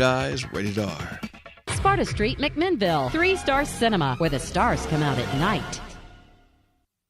Eyes rated R. Sparta Street, McMinnville. 3-Star Cinema, where the stars come out at night.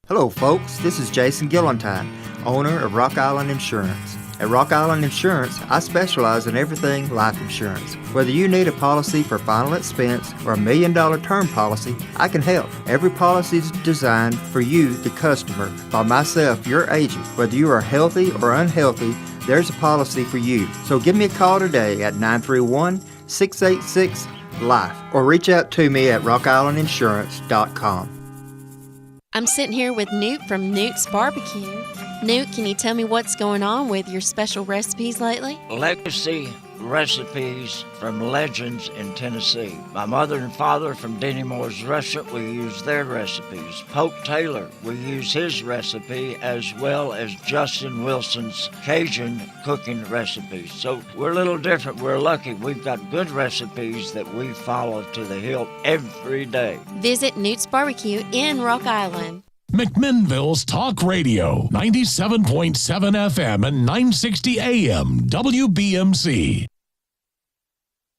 Hello, folks. This is Jason Gillentine, owner of Rock Island Insurance. At Rock Island Insurance, I specialize in everything life insurance. Whether you need a policy for final expense or $1 million term policy, I can help. Every policy is designed for you, the customer, by myself, your agent. Whether you are healthy or unhealthy, there's a policy for you. So give me a call today at 931-686-LIFE or reach out to me at rockislandinsurance.com. I'm sitting here with Newt from Newt's Barbecue. Newt, can you tell me what's going on with your special recipes lately? Legacy recipes from legends in Tennessee. My mother and father from Denny Moore's restaurant, we use their recipes. Pope Taylor, we use his recipe, as well as Justin Wilson's Cajun cooking recipes. So we're a little different. We're lucky. We've got good recipes that we follow to the hilt every day. Visit Newt's Barbecue in Rock Island. McMinnville's Talk Radio, 97.7 FM and 960 AM, WBMC.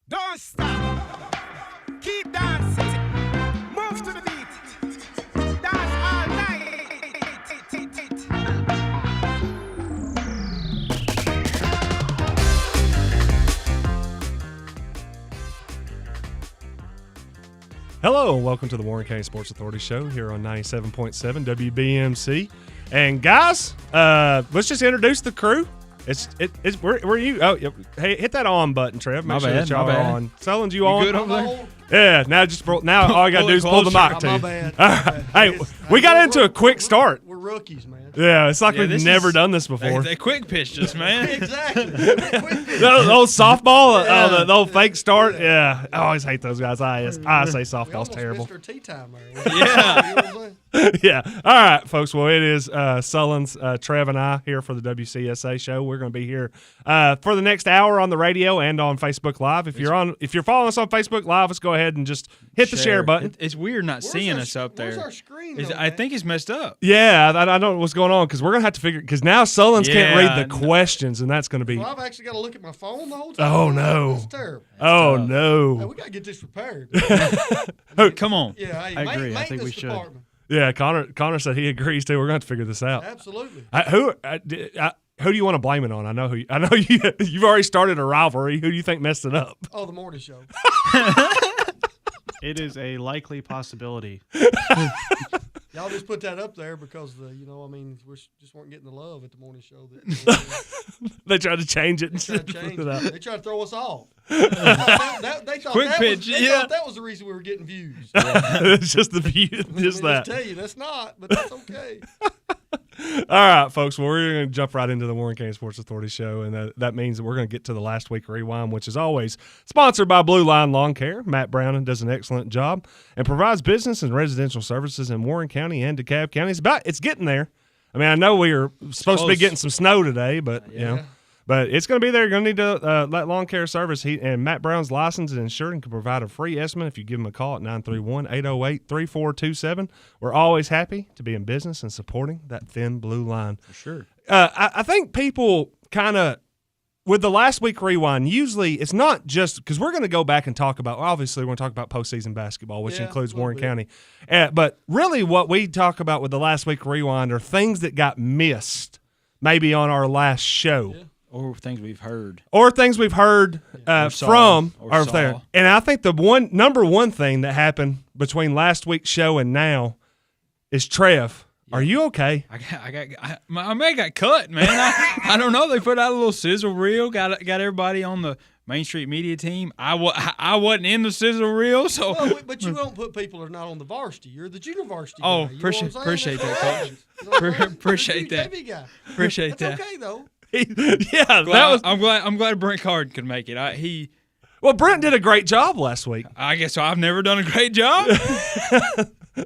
Don't stop. Keep dancing. Move to the beat. Dance all night. Hello, and welcome to the Warren County Sports Authority Show here on 97.7 WBMC. And guys, let's just introduce the crew. Where you? Oh, hey, hit that on button, Trev. Make sure that y'all are on. Sullins, you on? Good over there? Yeah. Now all you gotta do is pull the mic to you. Bad. Hey, we got into a quick start. We're rookies, man. Yeah, it's like we've never done this before. They quick pitched us, man. Exactly. The old softball, the old fake start. Yeah, I always hate those guys. I say softball's terrible. Missed our tea time there. Yeah. Yeah. All right, folks. Well, it is Sullins, Trev, and I here for the Wcsa show. We're going to be here for the next hour on the radio and on Facebook Live. If you're following us on Facebook Live, let's go ahead and just hit the share button. It's weird not seeing us up there. Where's our screen? I think it's messed up. Yeah, I don't know what's going on because we're going to have to figure because now Sullins can't read the questions, and that's going to be. Well, I've actually got to look at my phone the whole time. Oh no! That's terrible. No! Hey, we got to get this repaired. Come on. Yeah, hey, I agree. I think we should. Department. Yeah, Connor said he agrees too. We're going to have to figure this out. Absolutely. Who do you want to blame it on? I know you've already started a rivalry. Who do you think messed it up? Oh, the morning show. It is a likely possibility. Y'all just put that up there because we just weren't getting the love at the morning show. They tried to change it. They tried to throw us off. They thought Quick pitch. thought that was the reason we were getting views. It's just the view. Just that. I tell you, that's not, but that's okay. All right, folks. Well, we're going to jump right into the Warren County Sports Authority show, and that means that we're going to get to the last week rewind, which is always sponsored by Blue Line Lawn Care. Matt Brown does an excellent job and provides business and residential services in Warren County and DeKalb County. It's getting there. I mean, I know we are supposed to be getting some snow today, but but it's going to be there. You're going to need to let lawn care service. And Matt Brown's licensed and insured and can provide a free estimate if you give him a call at 931-808-3427. We're always happy to be in business and supporting that thin blue line. For sure. I think people kind of, with the last week rewind, usually it's not just because we're going to go back and talk about, obviously, we're going to talk about postseason basketball, which includes Warren County. But really, what we talk about with the last week rewind are things that got missed maybe on our last show. Yeah. Or things we've heard. From or there. And I think the number one thing that happened between last week's show and now is Trev. Yeah. Are you okay? My man got cut, man. I don't know. They put out a little sizzle reel, got everybody on the Main Street Media team. I wasn't in the sizzle reel, so. Well, but you don't put people who are not on the varsity. You're the junior varsity. Oh, guy. appreciate that, coach. Appreciate that. Appreciate that. That's okay though. I'm glad Brent Card could make it. Well, Brent did a great job last week. I guess so. I've never done a great job.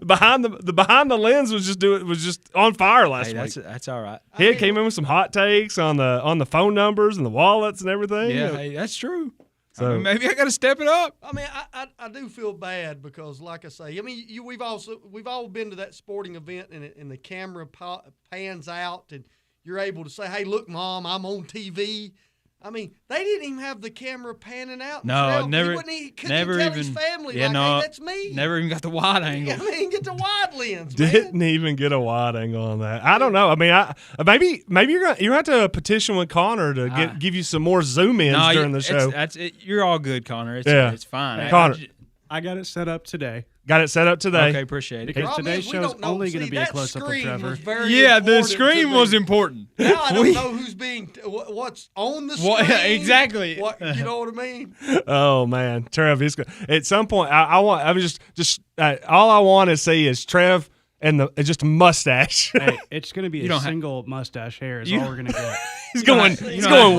behind the lens was just on fire last week. That's all right. He came in with some hot takes on the phone numbers and the wallets and everything. Yeah, hey, that's true. So maybe I got to step it up. I mean, I do feel bad because, like I say, I mean, we've all been to that sporting event and the camera pans out and you're able to say, "Hey, look, Mom, I'm on TV." I mean, they didn't even have the camera panning out. No, never. Couldn't Never tell even. his family. Yeah, like, no. Hey, that's me. Never even got the wide angle. I mean, get the wide lens. Didn't even get a wide angle on that. I don't know. I mean, maybe you're gonna have to petition with Connor to give you some more zoom ins during the show. You're all good, Connor. It's fine. Connor, I got it set up today. Got it set up today. Okay, appreciate it. Because today's show's only going to be a close up of Trevor. Yeah, the screen was important. Now I don't know who's what's on the screen. Exactly. You know what I mean? Oh man, Trev. At some point, all I want to see is Trev and just a mustache. Hey, it's going to be a single mustache hair is all we're going to get. He's going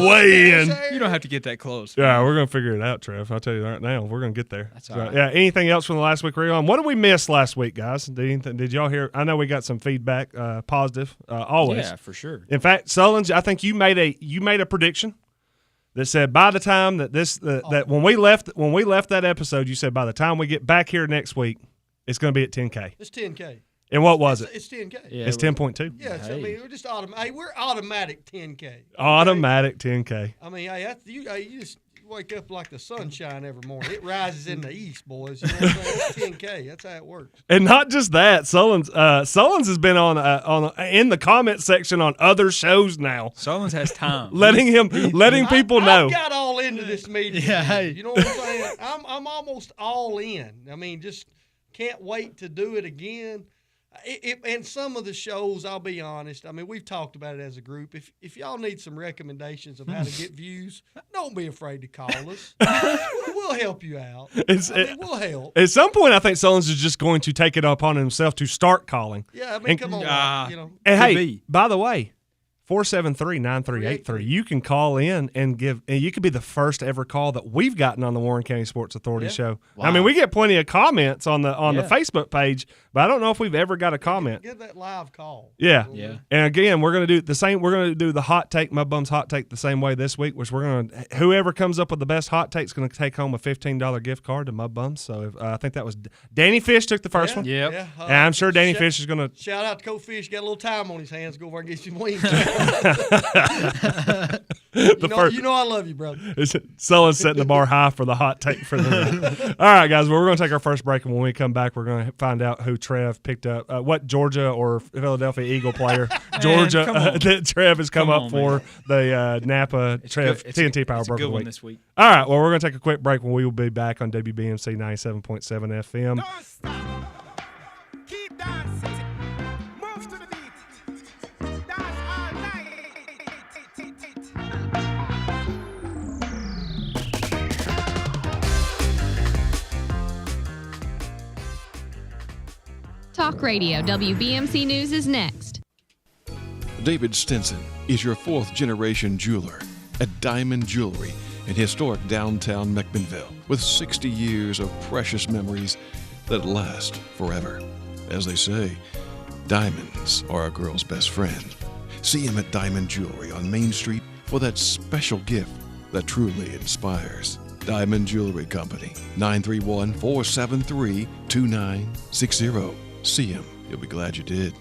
way in. You don't have to get that close. Yeah, we're going to figure it out, Trev. I'll tell you right now. We're going to get there. That's all right. Yeah, anything else from the last week rewind? What did we miss last week, guys? Did y'all hear? I know we got some feedback, positive, always. Yeah, for sure. In fact, Sullins, I think you made a prediction that said by the time that when we left that episode, you said by the time we get back here next week, it's going to be at 10K. It's 10K. And what was it? It's 10K. Yeah, it's 10.2. Yeah, I mean, we're just we're automatic 10K. Okay? Automatic 10K. I mean, you just wake up like the sunshine every morning. It rises in the east, boys. You know what I'm saying? It's 10K. That's how it works. And not just that, Sullins has been on in the comment section on other shows now. Sullins has time. letting people know. I got all into this meeting. Yeah, hey. You know what I'm saying? I'm almost all in. I mean, just can't wait to do it again. And some of the shows, I'll be honest, I mean, we've talked about it as a group. If y'all need some recommendations of how to get views, don't be afraid to call us. We'll help you out. We'll help. At some point, I think Sullins is just going to take it upon himself to start calling. Yeah, I mean, come on. And hey, by the way, 473-9383. You can call in and you could be the first ever call that we've gotten on the Warren County Sports Authority show. Wow. I mean, we get plenty of comments on the Facebook page, but I don't know if we've ever got a comment. Get that live call. Yeah. And again, we're going to do the same. We're going to do the hot take, Mud Bum's hot take, the same way this week, which whoever comes up with the best hot take is going to take home a $15 gift card to Mud Bum's. So I think that was Danny Fish took the first one. Yep. Yeah. And I'm sure Danny Fish is going to shout out to Coach Fish. Got a little time on his hands. Go over and get some wings. You know I love you, brother. Sullins setting the bar high for the hot take for the. All right, guys. Well, we're going to take our first break, and when we come back, we're going to find out who Trev picked up, what Georgia or Philadelphia Eagle player Georgia that Trev has come up for the Napa Trev TNT Power Broker Week this week. All right. Well, we're going to take a quick break. When we will be back on WBMC 97.7 FM. Don't stop. Keep dancing. Move to the beat. Dance all night. Talk Radio, WBMC News is next. David Stinson is your fourth-generation jeweler at Diamond Jewelry in historic downtown McMinnville with 60 years of precious memories that last forever. As they say, diamonds are a girl's best friend. See him at Diamond Jewelry on Main Street for that special gift that truly inspires. Diamond Jewelry Company, 931-473-2960. See him. You'll be glad you did.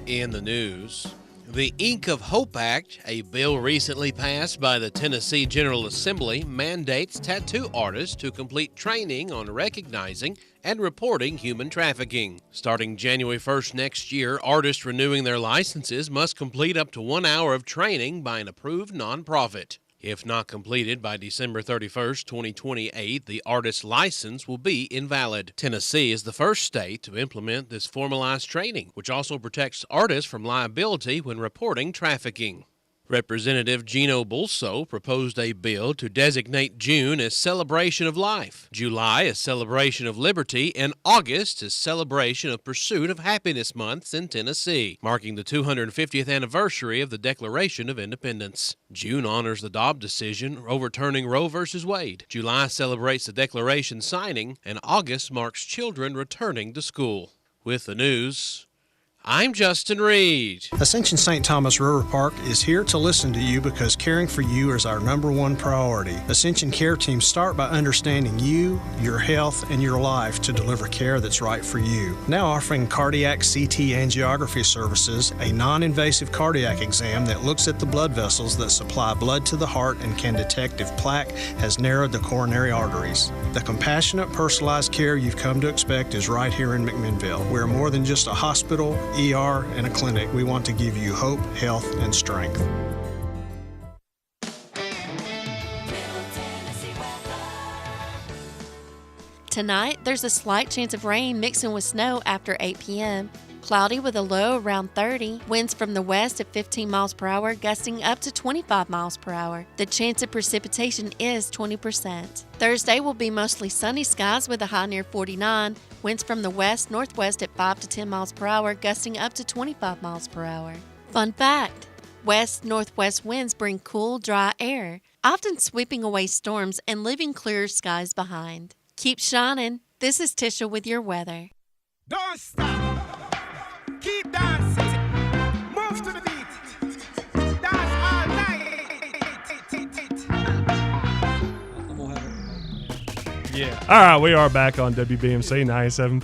In the news, the Ink of Hope Act, a bill recently passed by the Tennessee General Assembly, mandates tattoo artists to complete training on recognizing and reporting human trafficking. Starting January 1st next year, artists renewing their licenses must complete up to 1 hour of training by an approved nonprofit. If not completed by December 31st, 2028, the artist's license will be invalid. Tennessee is the first state to implement this formalized training, which also protects artists from liability when reporting trafficking. Representative Gino Bulso proposed a bill to designate June as Celebration of Life, July as Celebration of Liberty, and August as Celebration of Pursuit of Happiness months in Tennessee, marking the 250th anniversary of the Declaration of Independence. June honors the Dobbs decision overturning Roe v. Wade. July celebrates the Declaration signing, and August marks children returning to school. With the news, I'm Justin Reed. Ascension St. Thomas River Park is here to listen to you because caring for you is our number one priority. Ascension Care Teams start by understanding you, your health, and your life to deliver care that's right for you. Now offering cardiac CT angiography services, a non-invasive cardiac exam that looks at the blood vessels that supply blood to the heart and can detect if plaque has narrowed the coronary arteries. The compassionate, personalized care you've come to expect is right here in McMinnville. We're more than just a hospital, ER, and a clinic. We want to give you hope, health, and strength. Tonight, there's a slight chance of rain mixing with snow after 8 p.m. Cloudy with a low around 30. Winds from the west at 15 miles per hour, gusting up to 25 miles per hour. The chance of precipitation is 20%. Thursday will be mostly sunny skies with a high near 49. Winds from the west-northwest at 5 to 10 miles per hour, gusting up to 25 miles per hour. Fun fact: west-northwest winds bring cool, dry air, often sweeping away storms and leaving clearer skies behind. Keep shining. This is Tisha with your weather. Don't stop. Keep dancing. Move to the beat. Dance all night. Yeah. All right, we are back on WBMC 97.7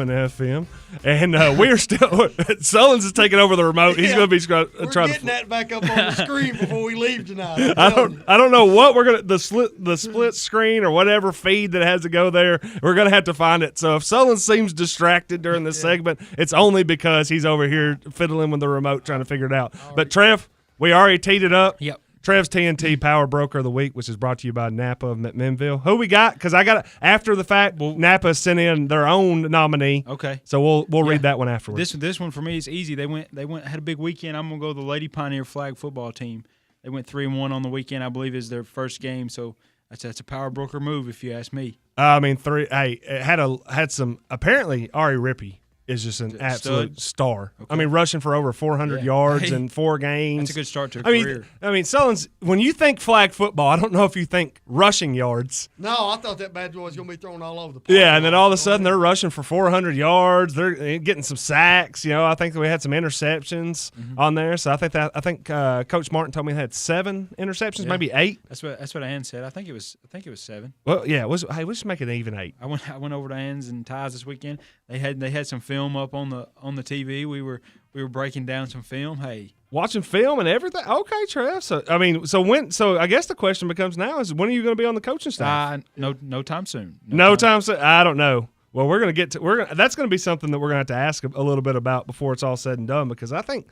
FM, and we are still. Sullins is taking over the remote. He's going to be trying We're to getting that back up on the screen before we leave tonight. I don't know what we're gonna the split screen or whatever feed that has to go there. We're gonna have to find it. So if Sullins seems distracted during this segment, it's only because he's over here fiddling with the remote trying to figure it out. But Trev, we already teed it up. Yep. Trev's TNT Power Broker of the Week, which is brought to you by Napa of McMinnville. Who we got? Because I got after the fact, Napa sent in their own nominee. Okay. So we'll read that one afterwards. This one for me is easy. They went had a big weekend. I'm gonna go the Lady Pioneer flag football team. They went 3-1 on the weekend. I believe is their first game. So that's a power broker move if you ask me. I mean, it had some. Apparently, Ari Rippey is just an absolute star. Okay. I mean, rushing for over 400 yards in 4 games. That's a good start to a career. I mean, Sullins, when you think flag football, I don't know if you think rushing yards. No, I thought that bad boy was going to be thrown all over the place. Yeah, and then all of a sudden they're rushing for 400 yards. They're getting some sacks. You know, I think we had some interceptions on there. So I think Coach Martin told me they had 7 interceptions, maybe 8. That's what Ann said. I think it was 7. Well, yeah, hey, let's make it even 8. I went over to Ann's and Ty's this weekend. They had some film up on the TV. We were breaking down some film. Hey, watching film and everything. Okay, Trev. So I guess the question becomes now is when are you going to be on the coaching staff? No time soon. No time soon. I don't know. Well, that's going to be something that we're going to have to ask a little bit about before it's all said and done, because I think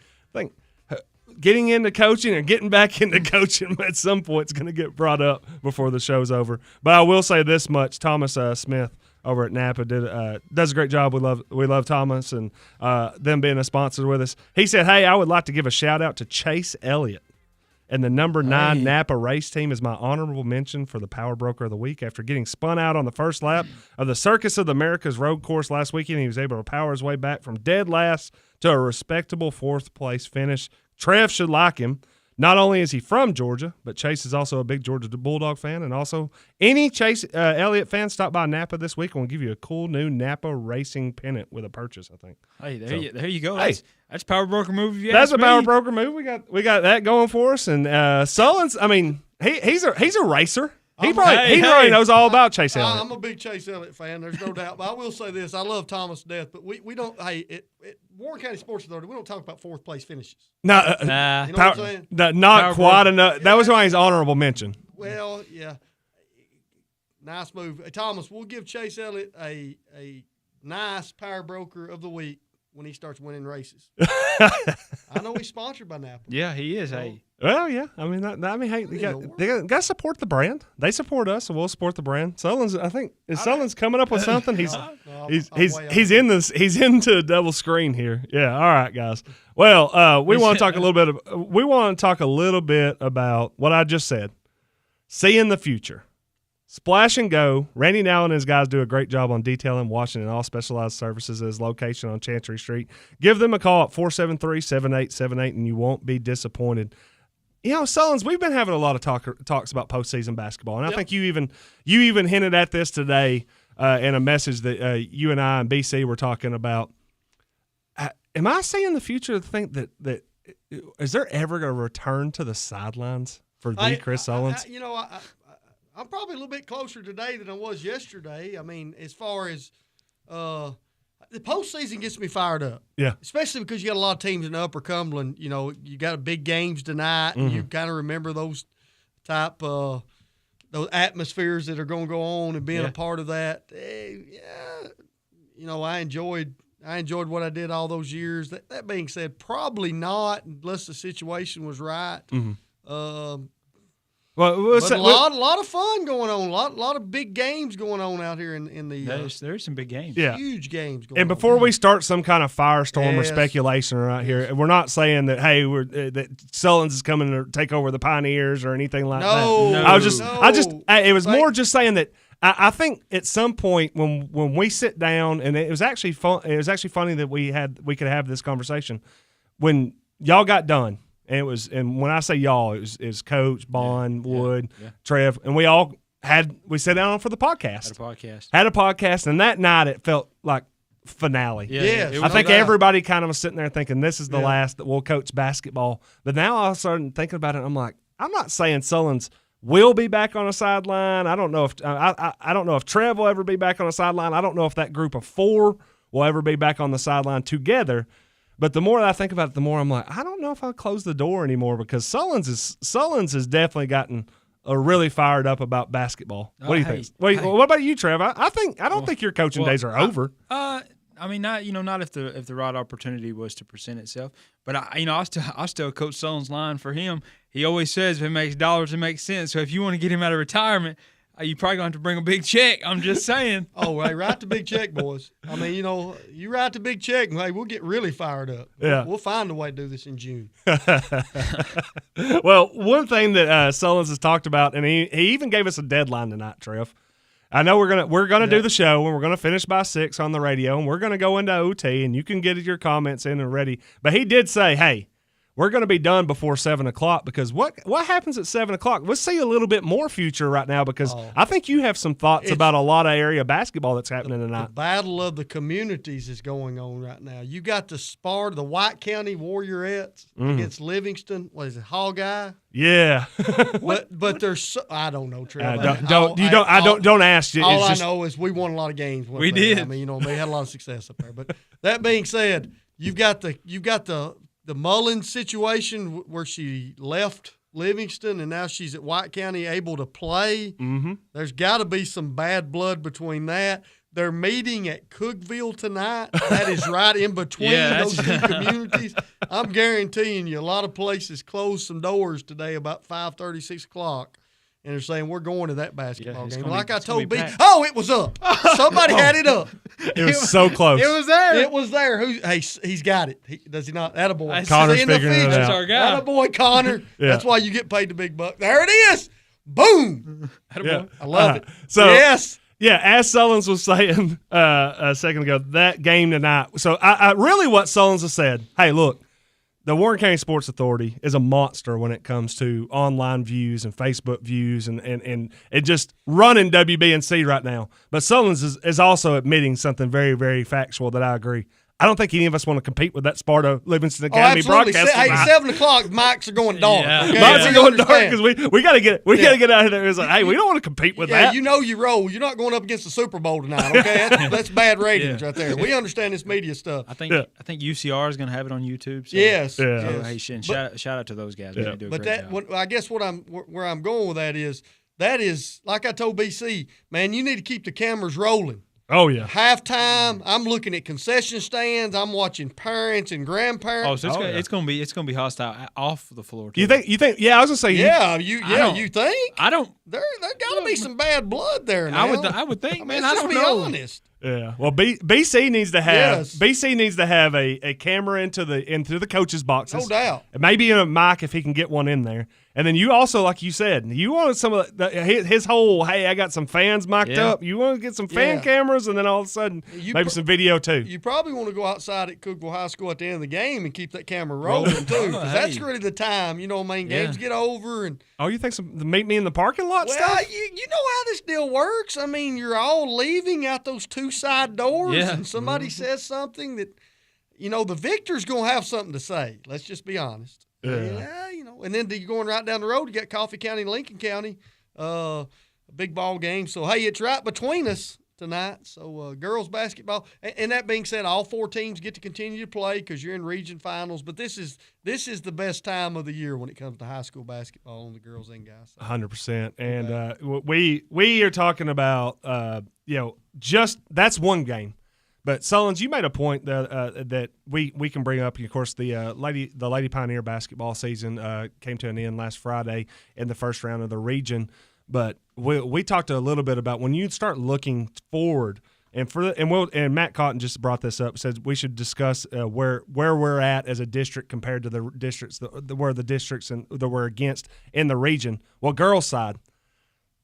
getting into coaching or getting back into coaching at some point is going to get brought up before the show's over. But I will say this much: Thomas Smith over at Napa does a great job. We love Thomas and them being a sponsor with us. He said, "Hey, I would like to give a shout out to Chase Elliott and the number 9 Napa race team is my honorable mention for the Power Broker of the Week. After getting spun out on the first lap of the Circus of the Americas road course last weekend, he was able to power his way back from dead last to a respectable 4th place finish. Trev should like him. Not only is he from Georgia, but Chase is also a big Georgia Bulldog fan, and also any Chase Elliott fan stop by Napa this week, and we'll give you a cool new Napa racing pennant with a purchase, I think. Hey, there you go. Hey, that's Power Broker move. That's a Power Broker move. We got that going for us, and Sullins. I mean, he's a racer. He probably knows all about Chase Elliott. I'm a big Chase Elliott fan. There's no doubt. But I will say this: I love Thomas to death, but we don't. Hey, at Warren County Sports Authority, we don't talk about 4th place finishes. No, you know what I'm saying? Not quite enough. That was why he's honorable mention. Well, yeah, nice move, Thomas. We'll give Chase Elliott a nice Power Broker of the Week when he starts winning races. I know he's sponsored by Napa. Yeah, he is. Hey. Well, yeah. I mean, hey, they got to support the brand. They support us, so we'll support the brand. Sullins, I think, Sullins coming up with something? He's into a double screen here. Yeah. All right, guys. Well, we want to talk a little bit about what I just said. Seeing the future. Splash and Go. Randy Nowell and his guys do a great job on detailing, washing, and all specialized services at his location on Chancery Street. Give them a call at 473-7878, and you won't be disappointed. You know, Sullins, we've been having a lot of talks about postseason basketball, and I think you even hinted at this today in a message that you and I and BC were talking about. am I seeing the future to think that is there ever a return to the sidelines for Chris Sullins? I'm probably a little bit closer today than I was yesterday. I mean, as far as the postseason gets me fired up. Yeah. Especially because you got a lot of teams in Upper Cumberland. You know, you got big games tonight, and you kind of remember those type those atmospheres that are going to go on and being a part of that. I enjoyed what I did all those years. That being said, probably not unless the situation was right. But a lot of fun going on. A lot of big games going on out here in the. There's some big games. Yeah. Huge games going on. And before we start some kind of firestorm or speculation right here, we're not saying that that Sullins is coming to take over the Pioneers or anything like that. It was more just saying that. I think at some point when we sit down, and it was actually fun. It was actually funny that we could have this conversation when y'all got done. And when I say y'all, it was Coach, Bond, Wood, Trev, and we sat down for the podcast. Had a podcast, and that night it felt like finale. Yeah, I think everybody kind of was sitting there thinking this is the last that we'll coach basketball. But now I started thinking about it. I'm like, I'm not saying Sullins will be back on a sideline. I don't know if I don't know if Trev will ever be back on a sideline. I don't know if that group of four will ever be back on the sideline together. But the more I think about it, the more I'm like, I don't know if I'll close the door anymore because Sullins has definitely gotten really fired up about basketball. What do you think? What about you, Trev? I don't think your coaching days are over. I mean, not if the right opportunity was to present itself. But I still coach Sullins' line for him. He always says if it makes dollars, it makes sense. So if you want to get him out of retirement, you probably going to have to bring a big check. I'm just saying. Write the big check, boys. I mean, you write the big check, and we'll get really fired up. Yeah. We'll find a way to do this in June. Well, one thing that Sullins has talked about, and he even gave us a deadline tonight, Trev. I know we're gonna do the show, and we're gonna finish by 6 on the radio, and we're gonna go into OT, and you can get your comments in and ready. But he did say, hey, we're going to be done before 7 o'clock because what happens at 7 o'clock? Let's see a little bit more future right now because I think you have some thoughts about a lot of area basketball that's happening tonight. The battle of the communities is going on right now. You got the White County Warriorettes against Livingston. What is it, Hogeye? Yeah. but there's I don't know, Trev. Don't ask you. All I know is we won a lot of games. We did. I mean, they had a lot of success up there. But that being said, you've got the Mullins situation where she left Livingston and now she's at White County able to play. Mm-hmm. There's got to be some bad blood between that. They're meeting at Cookville tonight. That is right in between those two communities. I'm guaranteeing you a lot of places closed some doors today about 5:30, 6 o'clock. And they're saying, we're going to that basketball game. Like I told B, it was up. Somebody had it up. It was so close. It was there. It was there. He's got it. Does he not? Attaboy. Connor's figuring it out. That's our guy. Attaboy, Connor. That's why you get paid the big buck. There it is. Boom. Yeah. I love it. So, yes. Yeah, as Sullins was saying a second ago, that game tonight. So I really what Sullins has said, hey, look, the Warren County Sports Authority is a monster when it comes to online views and Facebook views and it just running WBNC right now. But Sullins is also admitting something very, very factual that I agree. I don't think any of us want to compete with that Sparta Livingston Academy broadcast. Hey, 7 o'clock, mics are going dark. Yeah. Okay? Mics are going dark because we got to get out of there. It's like, hey, we don't want to compete with that. You know you roll. You're not going up against the Super Bowl tonight. Okay, that's bad ratings right there. We understand this media stuff. I think UCR is going to have it on YouTube. So, yes. So, hey, shout out to those guys. They do a great job. I guess where I'm going with that is like I told BC, man, you need to keep the cameras rolling. Oh, yeah. Halftime, I'm looking at concession stands. I'm watching parents and grandparents. Oh, so it's gonna be hostile off the floor too. You think? Yeah, I was gonna say. You think? I don't. There got to be some bad blood there. Now. I would think, man. Let's I don't just know. be honest. Yeah. Well, BC needs to have a camera into the coaches' boxes. No doubt. Maybe a mic if he can get one in there. And then you also, like you said, you wanted some of his whole, hey, I got some fans mic'd up. You want to get some fan cameras, and then all of a sudden, maybe some video too. You probably want to go outside at Cookville High School at the end of the game and keep that camera rolling too, because that's really the time. You know, games get over and. Oh, you think meet me in the parking lot stuff? Well, you know how this deal works. I mean, you're all leaving out those two side doors, and somebody says something that. the victor's going to have something to say. Let's just be honest. Yeah. And then you're going right down the road. You got Coffee County and Lincoln County, a big ball game. So, hey, it's right between us tonight. So, girls basketball. And that being said, all 4 teams get to continue to play because you're in region finals. But this is the best time of the year when it comes to high school basketball on the girls and guys side. 100%. And we are talking about, just that's one game. But Sullins, you made a point that we can bring up. Of course, the Lady Pioneer basketball season came to an end last Friday in the first round of the region. But we talked a little bit about when you start looking forward, and Matt Cotton just brought this up. Says we should discuss where we're at as a district compared to the districts that we're against in the region. Well, girls side,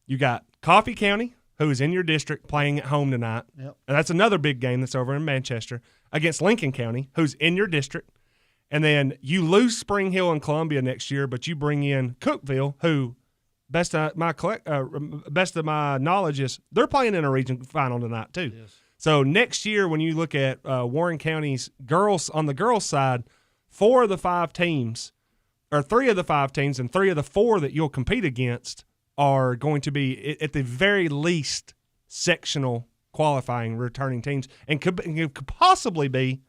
you got Coffee County, who is in your district, playing at home tonight. Yep. And that's another big game that's over in Manchester against Lincoln County, who's in your district. And then you lose Spring Hill and Columbia next year, but you bring in Cookeville, who, best of my knowledge, is they're playing in a region final tonight too. Yes. So next year, when you look at Warren County's girls on the girls' side, 4 of the 5 teams, or 3 of the 5 teams, and 3 of the 4 that you'll compete against are going to be at the very least sectional qualifying returning teams, and could possibly be,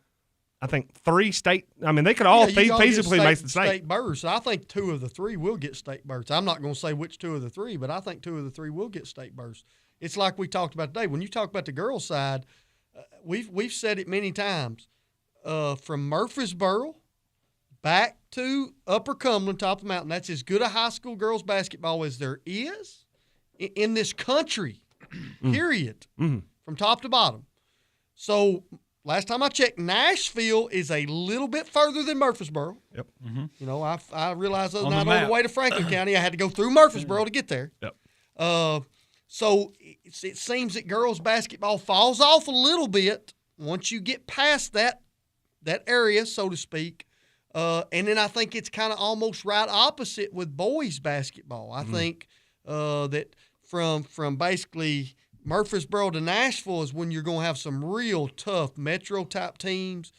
I think, 3 state. I mean, they could all feasibly make the state berths. I think 2 of the 3 will get state berths. I'm not going to say which 2 of the 3, but I think 2 of the 3 will get state berths. It's like we talked about today. When you talk about the girls' side, we've said it many times. From Murfreesboro back to Upper Cumberland, top of the mountain, that's as good a high school girls basketball as there is in this country, period, from top to bottom. So last time I checked, Nashville is a little bit further than Murfreesboro. Yep. I realized the other night on the way to Franklin County, I had to go through Murfreesboro to get there. Yep. So it seems that girls basketball falls off a little bit once you get past that area, so to speak. And then I think it's kind of almost right opposite with boys basketball. I think that from basically Murfreesboro to Nashville is when you're going to have some real tough metro-type teams.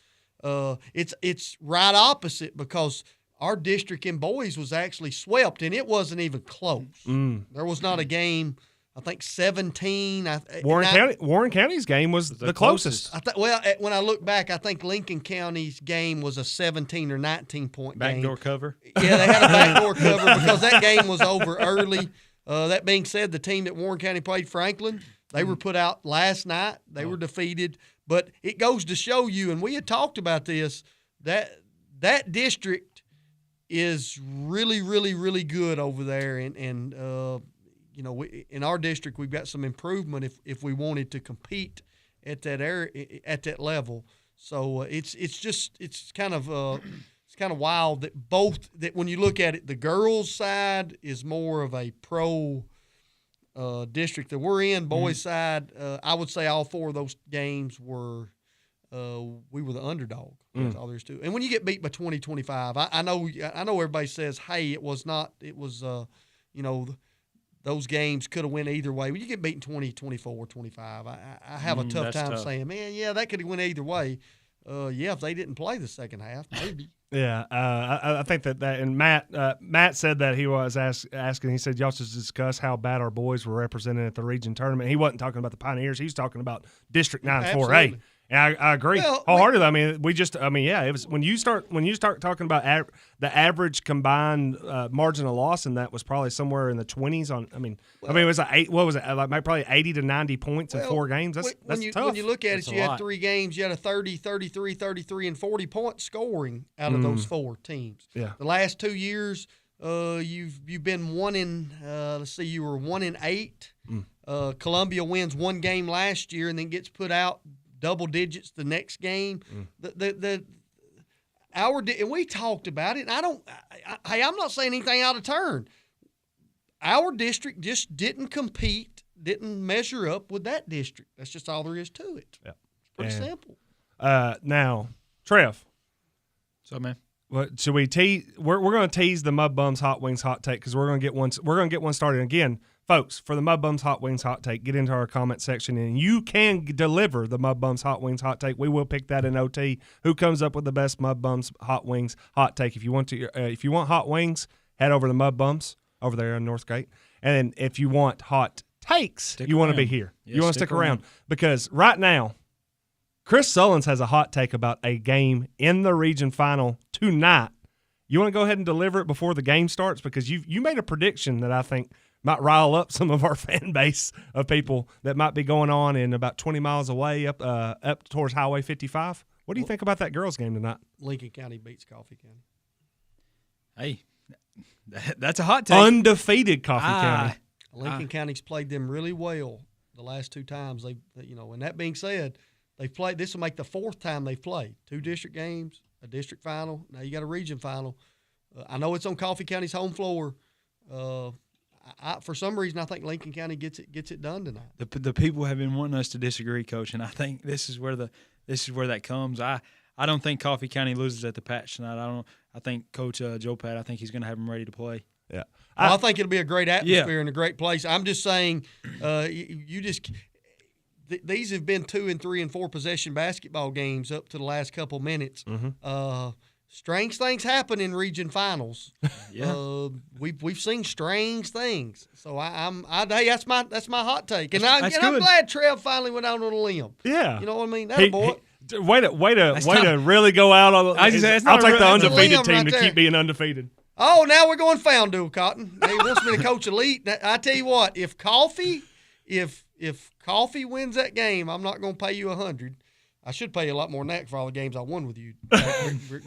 It's right opposite because our district in boys was actually swept, and it wasn't even close. There was not a game, I think 17. Warren County's game was the closest. When I look back, I think Lincoln County's game was a 17 or 19-point game. Backdoor cover? Yeah, they had a backdoor cover because that game was over early. That being said, the team that Warren County played, Franklin, they were put out last night. They were defeated. But it goes to show you, and we had talked about this, that district is really, really, really good over there. And in our district, we've got some improvement if we wanted to compete at that area, at that level. So it's kind of wild that when you look at it, the girls' side is more of a pro district that we're in. Boys' side, I would say all 4 of those games were we were the underdog. That's all there is to it. And when you get beat by 20-25, I know everybody says, hey, it was not. It was those games could have went either way. When you get beaten 20-24, 25, I have a tough time saying, man, yeah, that could have went either way. If they didn't play the second half, maybe. Yeah, I think that and Matt said that he was asking. He said y'all should discuss how bad our boys were represented at the region tournament. He wasn't talking about the Pioneers. He was talking about District 9 4A. And I agree wholeheartedly. It was when you start talking about the average combined margin of loss, and that was probably somewhere in the 20s. It was like probably 80 to 90 points in 4 games. That's tough. When you look at it, you had 3 games. You had a 30, 33, 33, and 40-point scoring out of those 4 teams. Yeah. The last 2 years, you've been 1 in. Let's see, you were 1 in 8. Columbia wins 1 game last year and then gets put out double digits the next game. And we talked about it. And I'm not saying anything out of turn. Our district just didn't compete, didn't measure up with that district. That's just all there is to it. Yeah. It's pretty simple. Now, Trev. So, man. What should we tease? We're going to tease the Mud Bums Hot Wings hot take because we're going to get one. We're going to get one started again. folks, for the Mud Bums Hot Wings Hot Take, get into our comment section, and you can deliver the Mud Bums Hot Wings Hot Take. We will pick that in OT. Who comes up with the best Mud Bums Hot Wings Hot Take? If you want hot wings, head over to Mud Bums over there in Northgate. And if you want hot takes, you want to be here. Yeah, you want to stick around because right now, Chris Sullins has a hot take about a game in the region final tonight. You want to go ahead and deliver it before the game starts because you made a prediction that I think might rile up some of our fan base of people that might be going on in about 20 miles away up towards Highway 55. What do you think about that girls' game tonight? Lincoln County beats Coffee County. Hey, that's a hot take. Undefeated Coffee County. Lincoln County's played them really well the last 2 times. And that being said, they've played. This will make the 4th time they've played 2 district games, a district final. Now you got a region final. I know it's on Coffee County's home floor. For some reason, I think Lincoln County gets it done tonight. The people have been wanting us to disagree, Coach, and I think this is where that comes. I don't think Coffee County loses at the patch tonight. I think Coach Joe Pat. I think he's going to have them ready to play. Yeah, I think it'll be a great atmosphere and a great place. I'm just saying, these have been 2 and 3 and 4 possession basketball games up to the last couple minutes. Mm-hmm. Strange things happen in region finals. We've seen strange things. So that's my hot take, and I'm glad Trev finally went out on a limb. Yeah, you know what I mean. That boy. Way to really go out on. I'll take the undefeated team to keep being undefeated. Oh, now we're going FounDuel, Cotton. He wants me to coach elite. I tell you what, if Coffee wins that game, I'm not going to pay you $100. I should pay you a lot more than that for all the games I won with you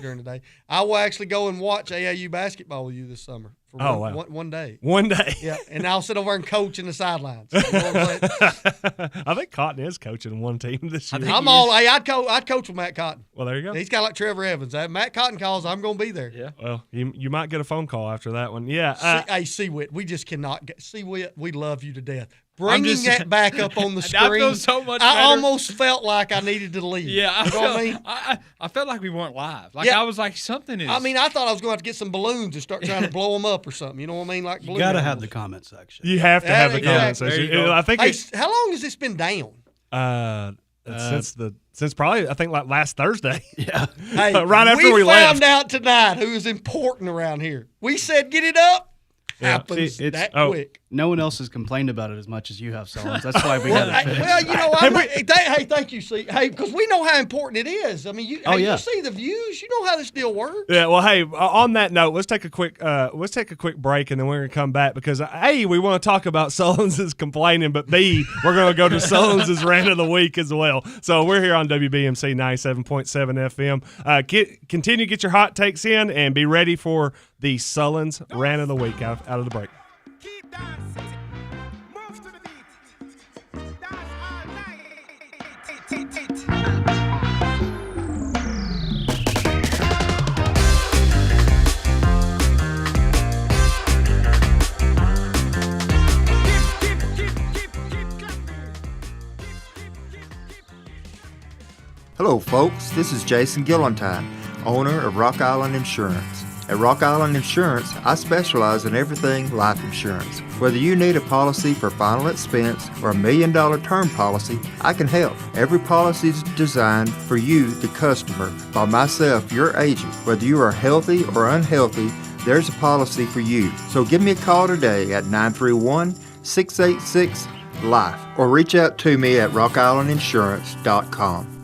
during the day. I will actually go and watch AAU basketball with you this summer for one day. One day. Yeah, and I'll sit over and coach in the sidelines. I think Cotton is coaching one team this year. I'd coach with Matt Cotton. Well, there you go. He's kind of like Trevor Evans. Matt Cotton calls, I'm going to be there. Yeah. Well, you might get a phone call after that one. Yeah. Hey, Seawit, we just cannot get Seawit. We love you to death. Bringing that back up on the screen, I feel so much I better. almost felt like I needed to leave. Yeah, you know what I mean? I felt like we weren't live. I was like, something is. I mean, I thought I was going to have to get some balloons and start trying to blow them up or something. You know what I mean? Like you got to have the comment section. You have to have the comment section. I think. How long has this been down? Since probably I think like last Thursday. Yeah. Hey, right after we left. We found out tonight who is important around here. We said get it up. Happens that quick. No one else has complained about it as much as you have, Sullins. That's why we got it fixed. Well, you know, hey, thank you, see. Hey, because we know how important it is. I mean, you see the views. You know how this deal works. Yeah. Well, hey, on that note, let's take a quick break, and then we're gonna come back because A, we want to talk about Sullins' complaining, but B, we're gonna go to Sullins' rant of the week as well. So we're here on WBMC 97.7 FM. Continue to get your hot takes in, and be ready for the Sullins rant of the week out of the break. Keep dancing. Move to the beat. Dance all night. Hello, folks. This is Jason Gillentine, owner of Rock Island Insurance. At Rock Island Insurance, I specialize in everything life insurance. Whether you need a policy for final expense or $1 million term policy, I can help. Every policy is designed for you, the customer, by myself, your agent. Whether you are healthy or unhealthy, there's a policy for you. So give me a call today at 931-686-LIFE or reach out to me at rockislandinsurance.com.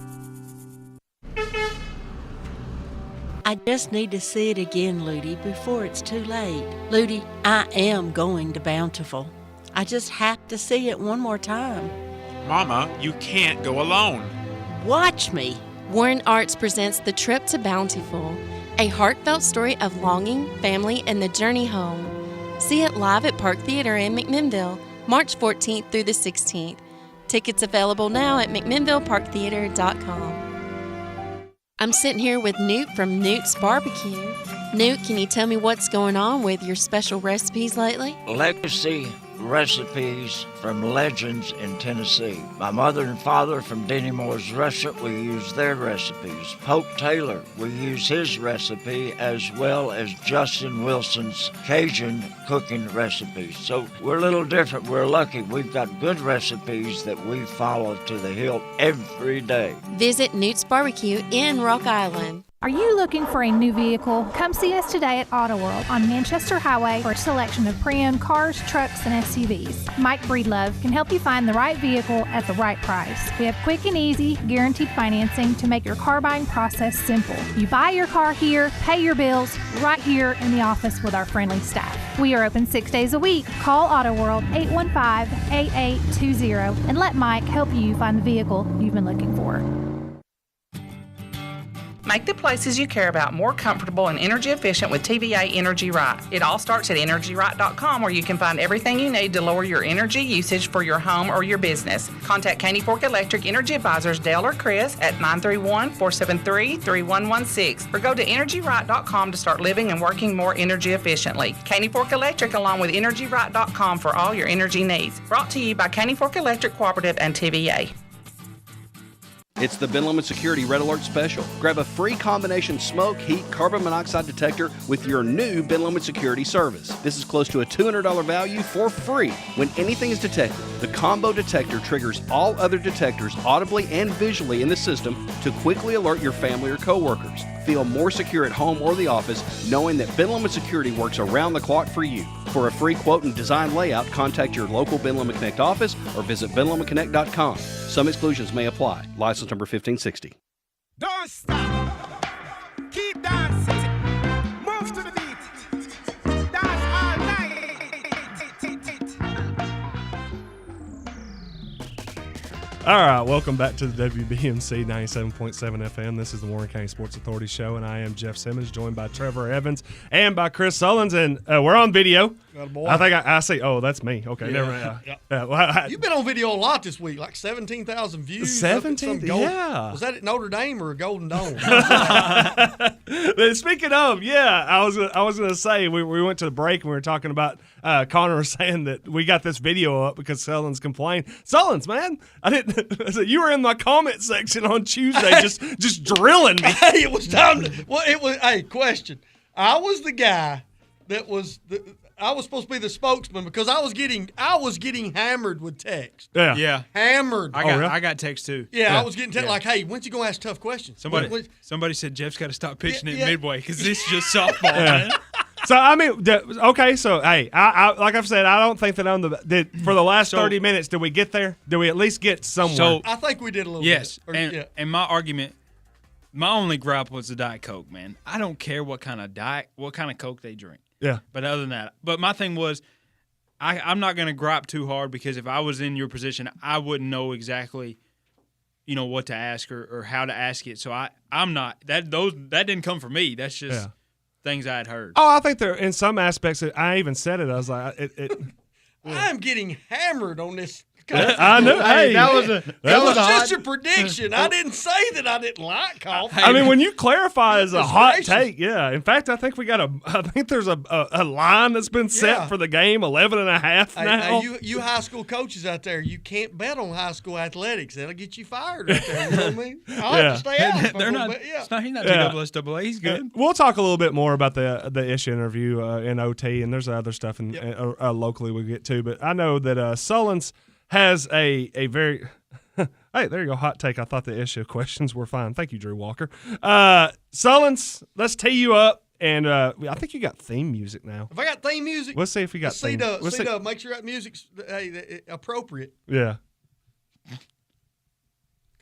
I just need to see it again, Ludi, before it's too late. Ludi, I am going to Bountiful. I just have to see it one more time. Mama, you can't go alone. Watch me. Warren Arts presents The Trip to Bountiful, a heartfelt story of longing, family, and the journey home. See it live at Park Theater in McMinnville, March 14th through the 16th. Tickets available now at McMinnvilleParkTheater.com. I'm sitting here with Newt from Newt's Barbecue. Newt, can you tell me what's going on with your special recipes lately? Legacy recipes from legends in Tennessee. My mother and father from Denny Moore's Restaurant, we use their recipes. Pope Taylor, we use his recipe, as well as Justin Wilson's Cajun cooking recipes. So we're a little different. We're lucky. We've got good recipes that we follow to the hilt every day. Visit Newt's Barbecue in Rock Island. Are you looking for a new vehicle? Come see us today at Auto World on Manchester Highway for a selection of pre-owned cars, trucks, and SUVs. Mike Breedlove can help you find the right vehicle at the right price. We have quick and easy, guaranteed financing to make your car buying process simple. You buy your car here, pay your bills right here in the office with our friendly staff. We are open 6 days a week. Call Auto World 815-8820 and let Mike help you find the vehicle you've been looking for. Make the places you care about more comfortable and energy efficient with TVA Energy Right. It all starts at EnergyRight.com, where you can find everything you need to lower your energy usage for your home or your business. Contact Caney Fork Electric Energy Advisors Dale or Chris at 931-473-3116 or go to EnergyRight.com to start living and working more energy efficiently. Caney Fork Electric along with EnergyRight.com for all your energy needs. Brought to you by Caney Fork Electric Cooperative and TVA. It's the Ben Lomond Security Red Alert Special. Grab a free combination smoke, heat, carbon monoxide detector with your new Ben Lomond Security service. This is close to a $200 value for free. When anything is detected, the combo detector triggers all other detectors audibly and visually in the system to quickly alert your family or coworkers. Feel more secure at home or the office knowing that Ben Lomond Security works around the clock for you. For a free quote and design layout, contact your local Ben Lomond Connect office or visit benlomondconnect.com. Some exclusions may apply. License number 1560. Don't stop. Keep dancing. Move to the beat. Dance all night. All right, welcome back to the WBMC 97.7 FM. This is the Warren County Sports Authority Show, and I am Jeff Simmons, joined by Trevor Evans and by Chris Sullins, and we're on video. I think I see. Oh, that's me. Okay, never mind. You've been on video a lot this week, like 17,000 views. 17? Yeah. Was that at Notre Dame or a Golden Dome? Speaking of, I was going to say, we went to the break and we were talking about Connor was saying that we got this video up because Sullins complained. Sullins, man, you were in my comment section on Tuesday just drilling me. Hey, it was time to, hey, question. I was the guy that was I was supposed to be the spokesman because I was getting hammered with text. Yeah. Hammered. I got text too. Yeah, I was getting text like, hey, when's you going to ask tough questions? Somebody said Jeff's got to stop pitching it midway because this is just softball, man. So, I mean, okay, so, hey, I like I've said, I don't think that for the last 30 minutes, did we get there? Did we at least get somewhere? So, I think we did a little bit. Yes, and my argument, my only gripe was the Diet Coke, man. I don't care what kind of Coke they drink. Yeah. But other than that, but my thing was, I'm not going to gripe too hard because if I was in your position, I wouldn't know exactly, what to ask or how to ask it. So I'm not that didn't come from me. That's just things I had heard. Oh, I think there in some aspects. I even said it. I was like, I'm getting hammered on this. I know. Hey, that was just a prediction. I didn't say that I didn't like coffee. I mean, when you clarify as a hot take, yeah. In fact, I think there's a line that's been set for the game, 11.5 now. Hey, you high school coaches out there, you can't bet on high school athletics. That'll get you fired right there. You know what I mean? I'll have to stay out. They're not. He's not NCAA. He's good. We'll talk a little bit more about the issue interview in OT, and there's other stuff locally we'll get to. But I know that Sullins has a very hey, there you go, hot take. I thought the issue questions were fine. Thank you, Drew Walker. Sullins, let's tee you up, and I think you got theme music now. If I got theme music, let's see if we got theme. C-Dub, make sure that music's appropriate. Yeah.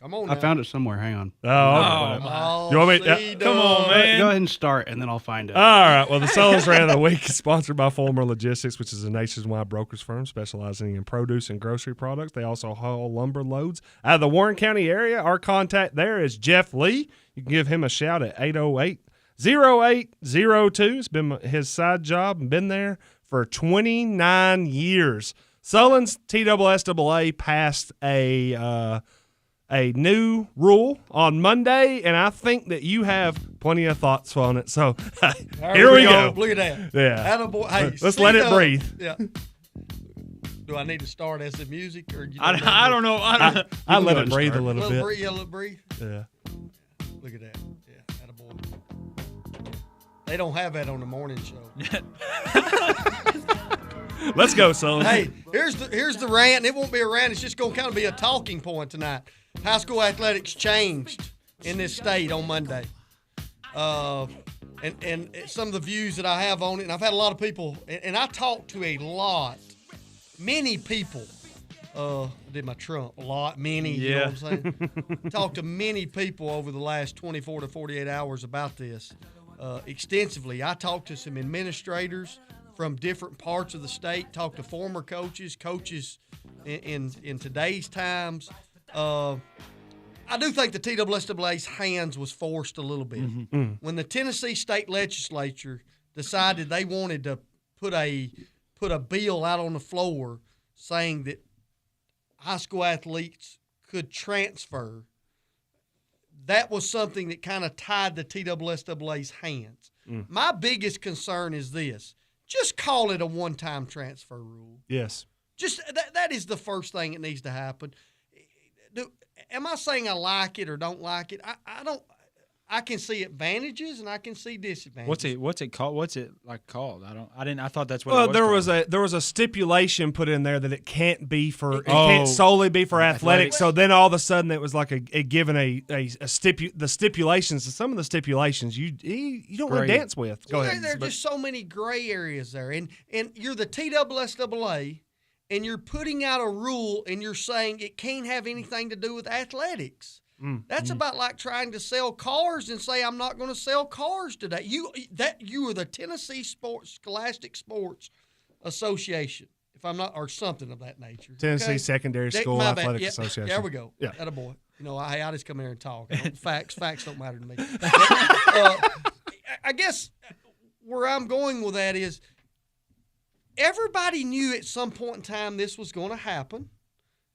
Come on I found it somewhere. Hang on. Oh, you want me? Come on, man. Go ahead and start, and then I'll find it. All right. Well, the Sullins Rant of the Week is sponsored by Fulmer Logistics, which is a nationwide brokerage firm specializing in produce and grocery products. They also haul lumber loads out of the Warren County area. Our contact there is Jeff Lee. You can give him a shout at 808-0802. It's been his side job and been there for 29 years. Sullins TSSAA passed a new rule on Monday, and I think that you have plenty of thoughts on it. So here we go. Look at that. Yeah. Attaboy. Hey, let's let it breathe. Yeah. Do I need to start as the music or? I don't know. I let it breathe a little bit. Let it breathe. Yeah. Look at that. Yeah, attaboy. They don't have that on the morning show. Let's go, son. Hey, here's the rant, and it won't be a rant. It's just going to kind of be a talking point tonight. High school athletics changed in this state on Monday. And some of the views that I have on it, and I've had a lot of people, and I talked to many people. I did my Trump, many, you know what I'm saying? Talked to many people over the last 24 to 48 hours about this extensively. I talked to some administrators from different parts of the state, talked to former coaches in today's times. I do think the TSSAA's hands was forced a little bit. Mm-hmm. When the Tennessee State Legislature decided they wanted to put a bill out on the floor saying that high school athletes could transfer, that was something that kind of tied the TSSAA's hands. My biggest concern is this. Just call it a one-time transfer rule. Yes. Just that is the first thing that needs to happen. Am I saying I like it or don't like it? I don't. I can see advantages and I can see disadvantages. What's it called? What's it called? I thought that's what. Well, it was there was a stipulation put in there that it can't solely be for athletics. So then all of a sudden it was like the stipulations. Some of the stipulations you don't want to dance with. Go ahead. There are just so many gray areas there, and you're the TSSAA. And you're putting out a rule and you're saying it can't have anything to do with athletics. That's about like trying to sell cars and say, I'm not going to sell cars today. You are the Tennessee Scholastic Sports Association, if I'm not, or something of that nature. Tennessee Secondary School Athletic Association. There we go. Yeah. Attaboy. I just come here and talk. Facts don't matter to me. I guess where I'm going with that is, everybody knew at some point in time this was going to happen.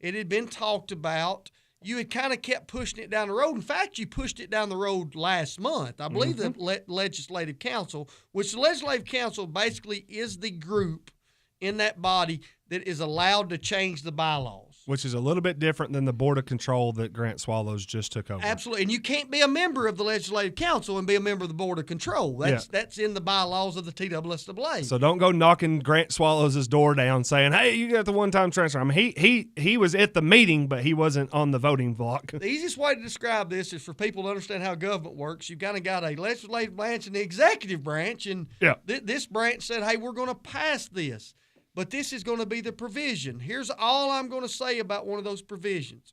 It had been talked about. You had kind of kept pushing it down the road. In fact, you pushed it down the road last month. I believe the Legislative Council, which the Legislative Council basically is the group in that body that is allowed to change the bylaws. Which is a little bit different than the Board of Control that Grant Swallows just took over. Absolutely. And you can't be a member of the Legislative Council and be a member of the Board of Control. That's in the bylaws of the TSSAA. So don't go knocking Grant Swallows' door down saying, hey, you got the one-time transfer. I mean, he was at the meeting, but he wasn't on the voting block. The easiest way to describe this is for people to understand how government works. You've kind of got a legislative branch and the executive branch, and this branch said, hey, we're going to pass this. But this is going to be the provision. Here's all I'm going to say about one of those provisions.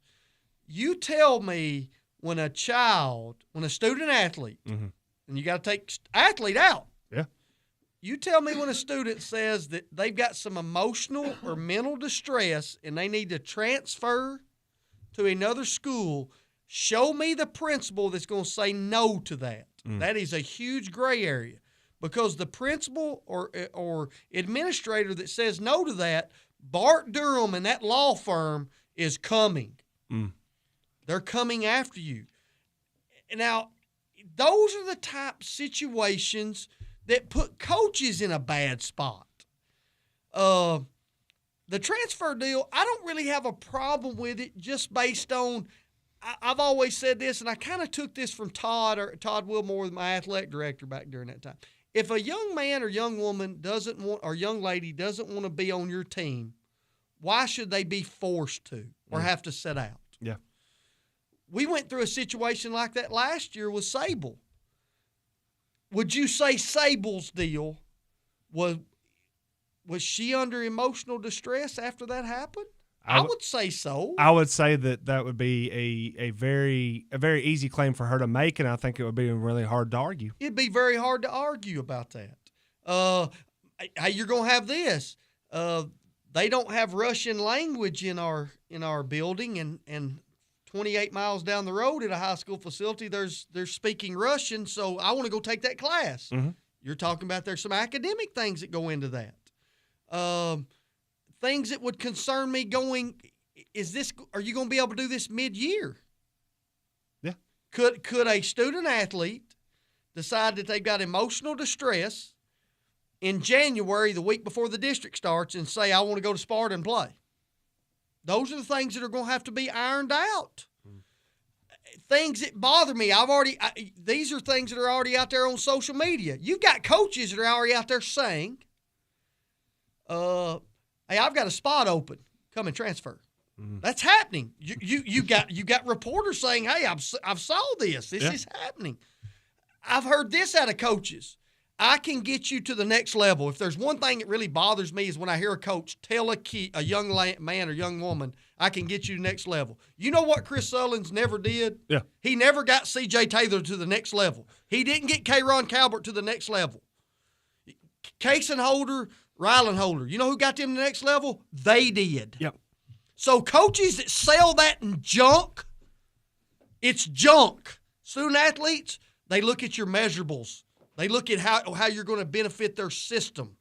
You tell me when a student athlete, and you got to take athlete out. Yeah. You tell me when a student says that they've got some emotional or mental distress and they need to transfer to another school, show me the principal that's going to say no to that. That is a huge gray area. Because the principal or administrator that says no to that, Bart Durham and that law firm is coming. They're coming after you. Now, those are the type of situations that put coaches in a bad spot. The transfer deal, I don't really have a problem with it just based on I've always said this, and I kind of took this from Todd Wilmore, my athletic director back during that time. If a young man or young woman young lady doesn't want to be on your team, why should they be forced to or have to sit out? Yeah. We went through a situation like that last year with Sable. Would you say Sable's deal was she under emotional distress after that happened? I would say so. I would say that would be a very easy claim for her to make, and I think it would be really hard to argue. It'd be very hard to argue about that. Hey, you're going to have this. They don't have Russian language in our building, and 28 miles down the road at a high school facility, they're speaking Russian, so I want to go take that class. You're talking about there's some academic things that go into that. Things that would concern me are you going to be able to do this mid-year? Yeah. Could a student athlete decide that they've got emotional distress in January, the week before the district starts, and say, I want to go to Sparta and play. Those are the things that are going to have to be ironed out. Things that bother me, these are things that are already out there on social media. You've got coaches that are already out there saying, hey, I've got a spot open. Come and transfer. That's happening. You got reporters saying, hey, I've saw this. This is happening. I've heard this out of coaches. I can get you to the next level. If there's one thing that really bothers me is when I hear a coach tell a young man or young woman, I can get you to the next level. You know what Chris Sullins never did? Yeah. He never got C.J. Taylor to the next level. He didn't get K-Ron Calvert to the next level. Cason Holder, Rylan Holder. You know who got them to the next level? They did. Yep. So coaches that sell that in junk, it's junk. Student athletes, they look at your measurables. They look at how you're going to benefit their system.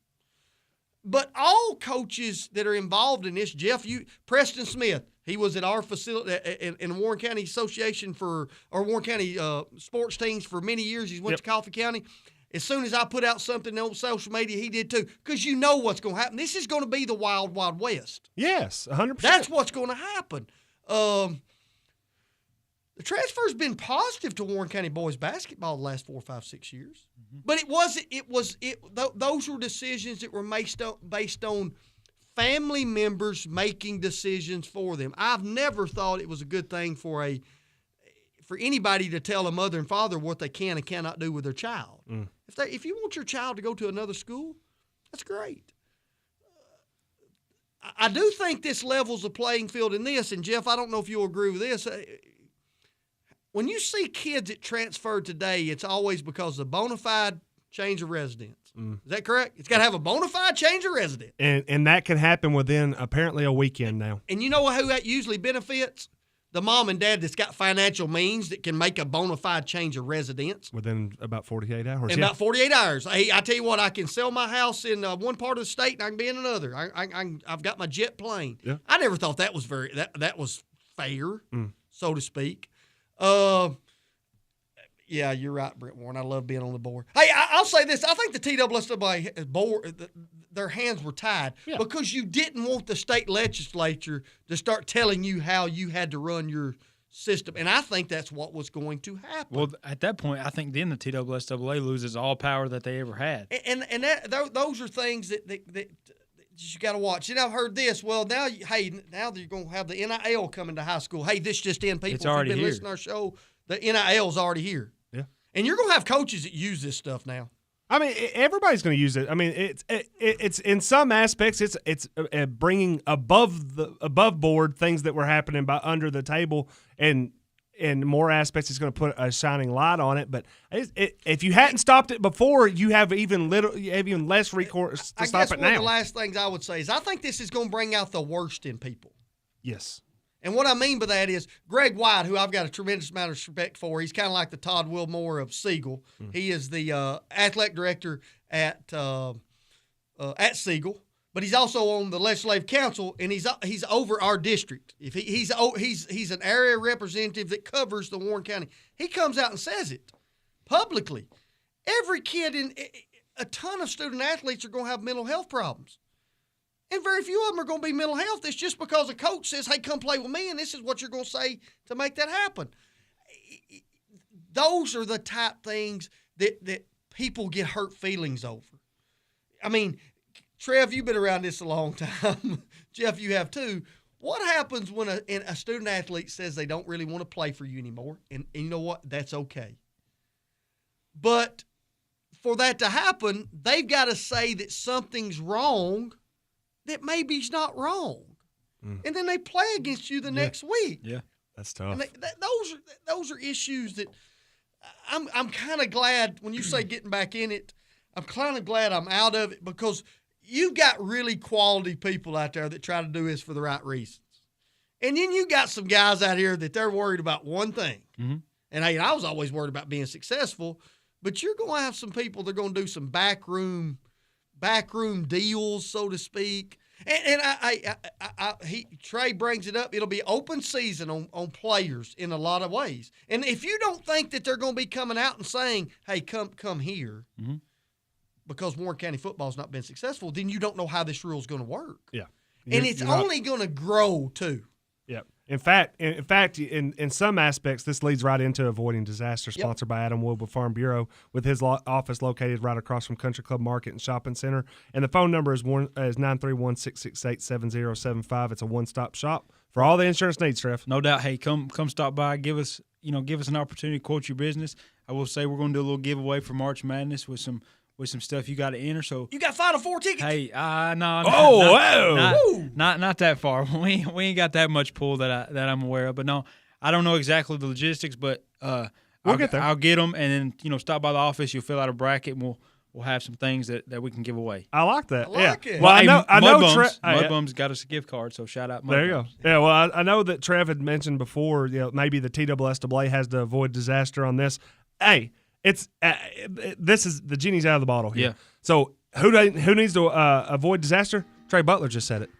But all coaches that are involved in this, Jeff, Preston Smith, he was at our facility in Warren County Association Warren County sports teams for many years. He's went to Coffee County. As soon as I put out something on social media, he did too. Because you know what's going to happen. This is going to be the Wild Wild West. Yes, 100%. That's what's going to happen. The transfer's been positive to Warren County boys basketball the last 4, 5, 6 years. But those were decisions that were based on family members making decisions for them. I've never thought it was a good thing for anybody to tell a mother and father what they can and cannot do with their child. If you want your child to go to another school, that's great. I do think this levels the playing field in this, and Jeff, I don't know if you'll agree with this. When you see kids that transfer today, it's always because of bona fide change of residence. Is that correct? It's got to have a bona fide change of residence. And that can happen within apparently a weekend now. And you know who that usually benefits? The mom and dad that's got financial means that can make a bona fide change of residence. Within about 48 hours. In about 48 hours. Hey, I tell you what, I can sell my house in one part of the state and I can be in another. I've got my jet plane. Yeah. I never thought that was that was fair, so to speak. Yeah, you're right, Brent Warren. I love being on the board. Hey, I'll say this. I think the TSSAA board, their hands were tied because you didn't want the state legislature to start telling you how you had to run your system. And I think that's what was going to happen. Well, at that point, I think then the TSSAA loses all power that they ever had. And those are things that you got to watch. And I've heard this. Well, now you're going to have the NIL coming to high school. Hey, this just in, people. It's already if you've been here. listening to our show, the NIL's already here. Yeah. And you're going to have coaches that use this stuff now. I mean, everybody's going to use it. I mean, it's in some aspects, it's bringing above board things that were happening by under the table, and in more aspects, it's going to put a shining light on it. But if you hadn't stopped it before, you have even less recourse to stop it now. One of the last things I would say is I think this is going to bring out the worst in people. Yes. And what I mean by that is Greg White, who I've got a tremendous amount of respect for, he's kind of like the Todd Wilmore of Siegel. He is the athletic director at Siegel, but he's also on the legislative council, and he's over our district. If he's an area representative that covers the Warren County. He comes out and says it publicly. Every kid a ton of student athletes are going to have mental health problems. And very few of them are going to be mental health. It's just because a coach says, hey, come play with me, and this is what you're going to say to make that happen. Those are the type things that people get hurt feelings over. I mean, Trev, you've been around this a long time. Jeff, you have too. What happens when a student athlete says they don't really want to play for you anymore? And you know what? That's okay. But for that to happen, they've got to say that something's wrong that maybe it's not wrong. And then they play against you the next week. Yeah, that's tough. And those are issues that I'm kind of glad when you say getting back in it, I'm kind of glad I'm out of it because you've got really quality people out there that try to do this for the right reasons. And then you got some guys out here that they're worried about one thing. And I was always worried about being successful, but you're going to have some people that are going to do some backroom deals, so to speak. And Trey brings it up. It'll be open season on players in a lot of ways. And if you don't think that they're going to be coming out and saying, hey, come here, because Warren County football's not been successful, then you don't know how this rule is going to work. Yeah. And it's only going to grow, too. Yeah. In fact, in some aspects, this leads right into Avoiding Disaster, sponsored by Adam Wood with Farm Bureau, with his office located right across from Country Club Market and Shopping Center. And the phone number is 931-668-7075. It's a one-stop shop for all the insurance needs, Trev. No doubt. Hey, come stop by. Give us an opportunity to quote your business. I will say we're going to do a little giveaway for March Madness with some stuff you got to enter. So you got Final Four tickets. Hey, no, not that far. We ain't got that much pull that I'm aware of. But no, I don't know exactly the logistics, but we'll get there. I'll get them, and then stop by the office. You'll fill out a bracket, and we'll have some things that we can give away. I like that. It. Well, hey, I know Mudbums got us a gift card, so shout out Mudbums. There you go. Yeah, well, I know that Trev had mentioned before, maybe the TSSAA has to avoid disaster on this. Hey, it's this is the genie's out of the bottle here. Yeah. So who needs to avoid disaster? Trey Butler just said it.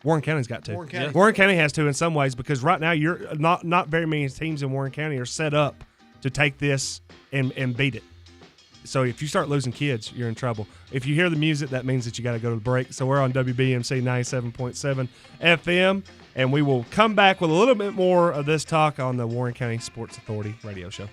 Warren County's got to. Warren County has to in some ways, because right now you're not very many teams in Warren County are set up to take this and beat it. So if you start losing kids, you're in trouble. If you hear the music, that means that you got to go to the break. So we're on WBMC 97.7 FM, and we will come back with a little bit more of this talk on the Warren County Sports Authority radio show.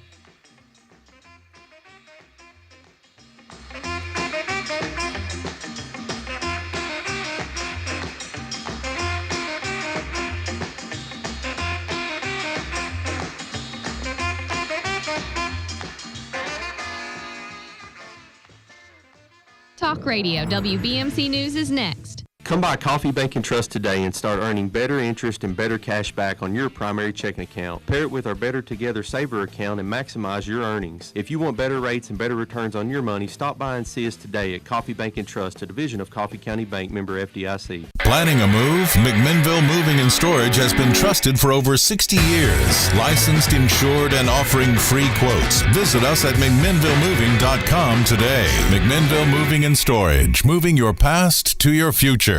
Talk Radio WBMC News is next. Come by Coffee Bank and Trust today and start earning better interest and better cash back on your primary checking account. Pair it with our Better Together Saver account and maximize your earnings. If you want better rates and better returns on your money, stop by and see us today at Coffee Bank and Trust, a division of Coffee County Bank, member FDIC. Planning a move? McMinnville Moving and Storage has been trusted for over 60 years. Licensed, insured, and offering free quotes. Visit us at McMinnvilleMoving.com today. McMinnville Moving and Storage, moving your past to your future.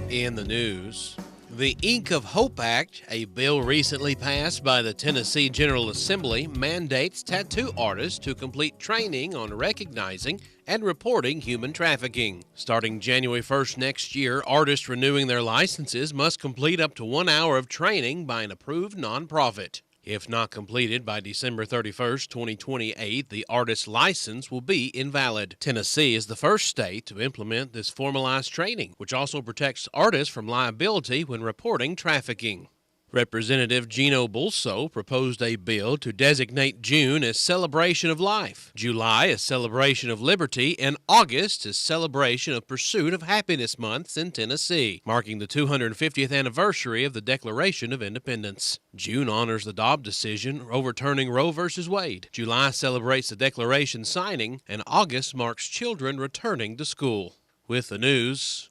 In the news, the Ink of Hope Act, a bill recently passed by the Tennessee General Assembly, mandates tattoo artists to complete training on recognizing and reporting human trafficking. Starting January 1st next year, artists renewing their licenses must complete up to 1 hour of training by an approved nonprofit. If not completed by December 31st, 2028, the artist's license will be invalid. Tennessee is the first state to implement this formalized training, which also protects artists from liability when reporting trafficking. Representative Gino Bulso proposed a bill to designate June as Celebration of Life, July as Celebration of Liberty, and August as Celebration of Pursuit of Happiness months in Tennessee, marking the 250th anniversary of the Declaration of Independence. June honors the Dobbs decision overturning Roe v. Wade. July celebrates the Declaration signing, and August marks children returning to school. With the news,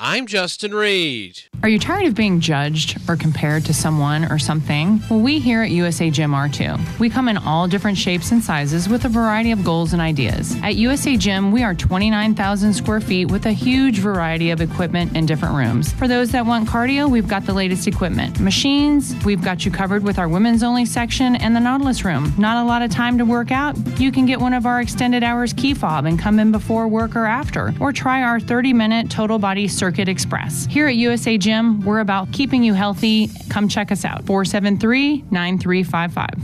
I'm Justin Reed. Are you tired of being judged or compared to someone or something? Well, we here at USA Gym are too. We come in all different shapes and sizes with a variety of goals and ideas. At USA Gym, we are 29,000 square feet with a huge variety of equipment in different rooms. For those that want cardio, we've got the latest equipment. Machines, we've got you covered with our women's only section and the Nautilus room. Not a lot of time to work out? You can get one of our extended hours key fob and come in before work or after, or try our 30-minute total body Circuit Express. Here at USA Gym, we're about keeping you healthy. Come check us out. 473-9355.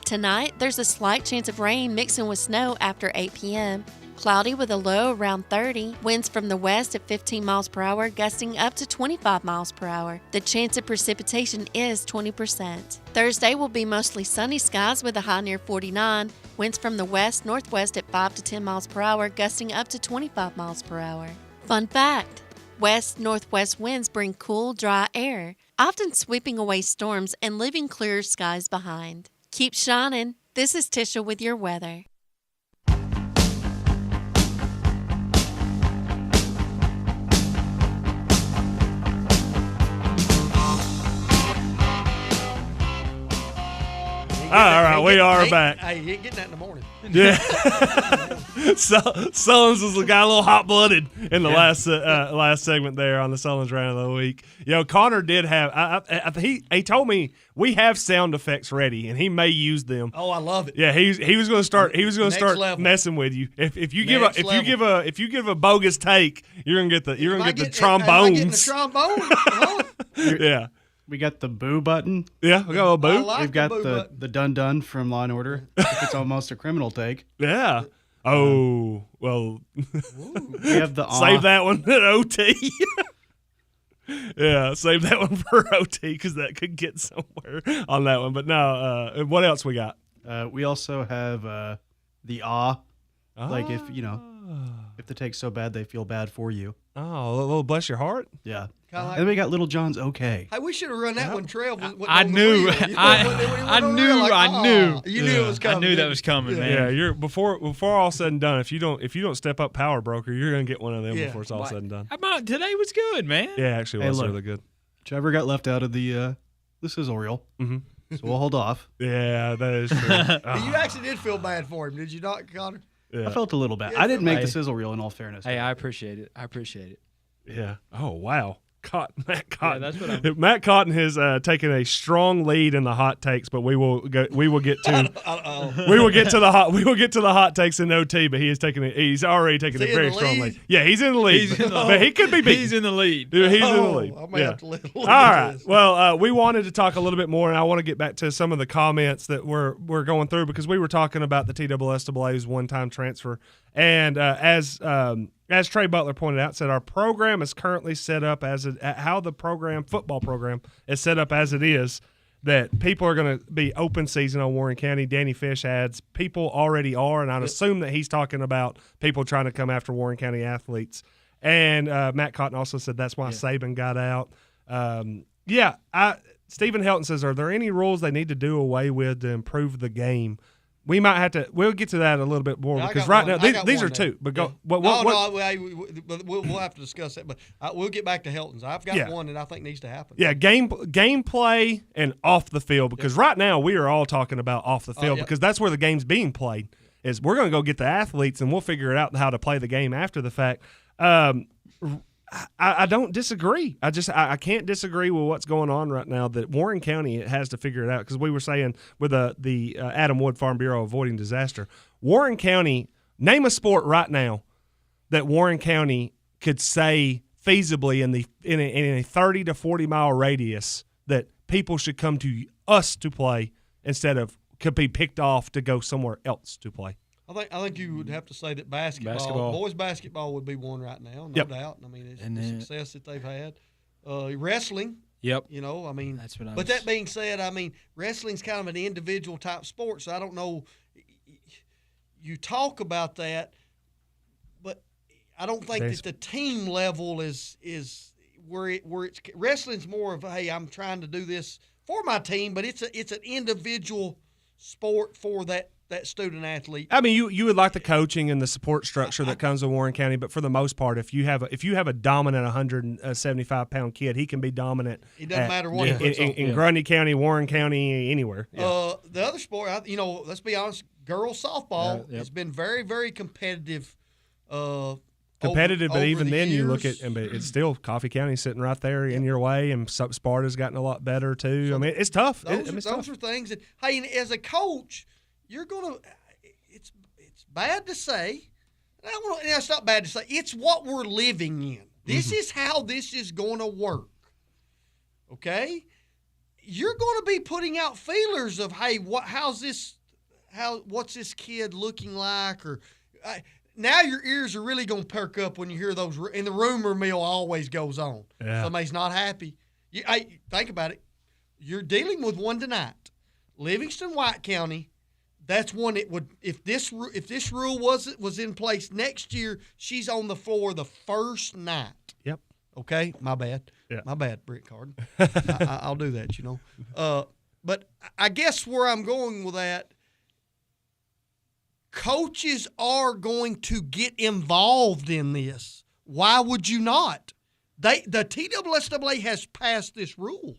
Tonight, there's a slight chance of rain mixing with snow after 8 p.m. Cloudy with a low around 30. Winds from the west at 15 miles per hour, gusting up to 25 miles per hour. The chance of precipitation is 20%. Thursday will be mostly sunny skies with a high near 49. Winds from the west-northwest at 5 to 10 miles per hour, gusting up to 25 miles per hour. Fun fact: west-northwest winds bring cool, dry air, often sweeping away storms and leaving clearer skies behind. Keep shining. This is Tisha with your weather. All right, we are back. Hey, you ain't getting that in the morning. Yeah. Sullins got a little hot blooded in the last segment there on the Sullins round of the week. Connor did have. He told me we have sound effects ready, and he may use them. Oh, I love it. Yeah, he was going to start. He was going to start level. messing with you. If you give a bogus take, you're going to get the trombones. Am I getting the trombone? Yeah. We got the boo button. Yeah, we got a little boo. like We've got the dun dun from Law and Order. If it's almost a criminal take. Yeah. Oh, well. We have the save that one at OT. Yeah, save that one for OT because that could get somewhere on that one. But no, what else we got? We also have the like if the take's so bad they feel bad for you. Oh, a little bless your heart. Yeah. Like, and we got Little John's okay. Hey, we should have run that one trail. I knew. I knew. You knew it was coming. I knew that was coming, man. Yeah, you're before all said and done. If you don't step up Power Broker, you're gonna get one of them before it's all said and done. Today was good, man. Yeah, actually, it was really good. Trevor got left out of the sizzle reel, so we'll hold off. Yeah, that is true. You actually did feel bad for him, did you not, Connor? Yeah. I felt a little bad. I didn't make the sizzle reel, in all fairness. Hey, I appreciate it. Yeah. Oh wow. Matt Cotton. Yeah, that's what Matt Cotton has taken a strong lead in the hot takes, but we will get to we will get to the hot takes in OT. But he's already taken a very strong lead. Yeah, he's in the lead, but he could be beat. He's in the lead. Dude, he's in the lead. I may have to live all right. Well, we wanted to talk a little bit more, and I want to get back to some of the comments that we're going through because we were talking about the TSSAA's one-time transfer, and as Trey Butler pointed out, said our program is currently set up how the football program is set up as it is, that people are going to be open season on Warren County. Danny Fish adds, people already are, and I'd assume that he's talking about people trying to come after Warren County athletes. And Matt Cotton also said that's why Saban got out. Stephen Helton says, are there any rules they need to do away with to improve the game? We might have to. We'll get to that a little bit more because right now these are two. But go. We'll have to discuss that. But we'll get back to Helton's. I've got one that I think needs to happen. Yeah, gameplay and off the field because right now we are all talking about off the field because that's where the game's being played. Is we're going to go get the athletes and we'll figure it out how to play the game after the fact. I don't disagree. I can't disagree with what's going on right now. That Warren County has to figure it out because we were saying with the Adam Wood Farm Bureau Avoiding Disaster, Warren County, name a sport right now that Warren County could say feasibly in a 30 to 40 mile radius that people should come to us to play instead of could be picked off to go somewhere else to play. I think you would have to say that basketball, boys basketball would be one right now, no doubt. I mean, it's the success that they've had. Wrestling. Yep. That's what but that being said, I mean, wrestling's kind of an individual type sport, so I don't know. You talk about that, but I don't think that the team level is where it's wrestling's more of, hey, I'm trying to do this for my team, but it's an individual sport for that student athlete. I mean, you would like the coaching and the support structure that comes with Warren County, but for the most part, if you have a dominant 175-pound kid, he can be dominant. It doesn't matter what in Grundy County, Warren County, anywhere. Yeah. The other sport, let's be honest, girls softball has been very, very competitive. But even then, years. You look at it's still Coffee County sitting right there in your way, and Sparta's gotten a lot better too. So I mean, it's tough. Those are things that, hey, as a coach, you're gonna. It's bad to say. It's not bad to say. It's what we're living in. This is how this is going to work. Okay, you're going to be putting out feelers of, hey, what's this kid looking like, or. Now your ears are really going to perk up when you hear those, and the rumor mill always goes on. Yeah. Somebody's not happy. Think about it. You're dealing with one tonight. Livingston, White County, that's one it would, if this rule was in place next year, she's on the floor the first night. Yep. Okay? My bad. Yeah. My bad, Britt Carden. I'll do that, But I guess where I'm going with that, coaches are going to get involved in this. Why would you not? The TSSAA has passed this rule.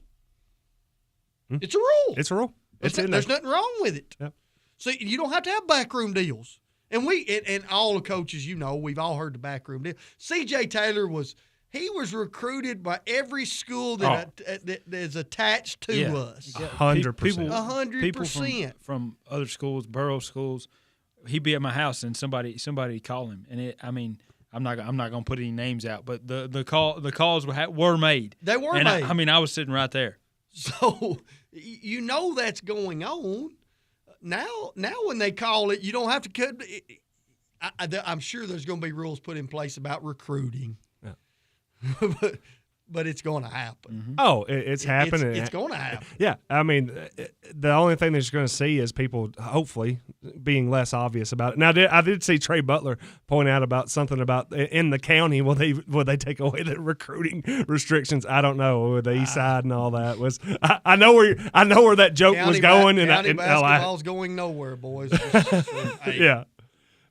It's a rule. It's a rule. There's nothing wrong with it. Yep. So you don't have to have backroom deals. And and all the coaches, we've all heard the backroom deal. C.J. Taylor was recruited by every school that is attached to us. 100%. 100%. From other schools, borough schools, he'd be at my house and somebody call him. And I'm not going to put any names out, but the calls were made. They were made. I was sitting right there. So that's going on. Now when they call it, you don't have to cut. I'm sure there's going to be rules put in place about recruiting, but it's going to happen. Mm-hmm. Oh, it's happening. It's going to happen. Yeah, I mean, the only thing that you're going to see is people hopefully being less obvious about it. Now, I did see Trey Butler point out about something about in the county will they take away the recruiting restrictions? I don't know, with the East Side and all that was. I know where that joke was going. County basketball's going nowhere, boys. Yeah.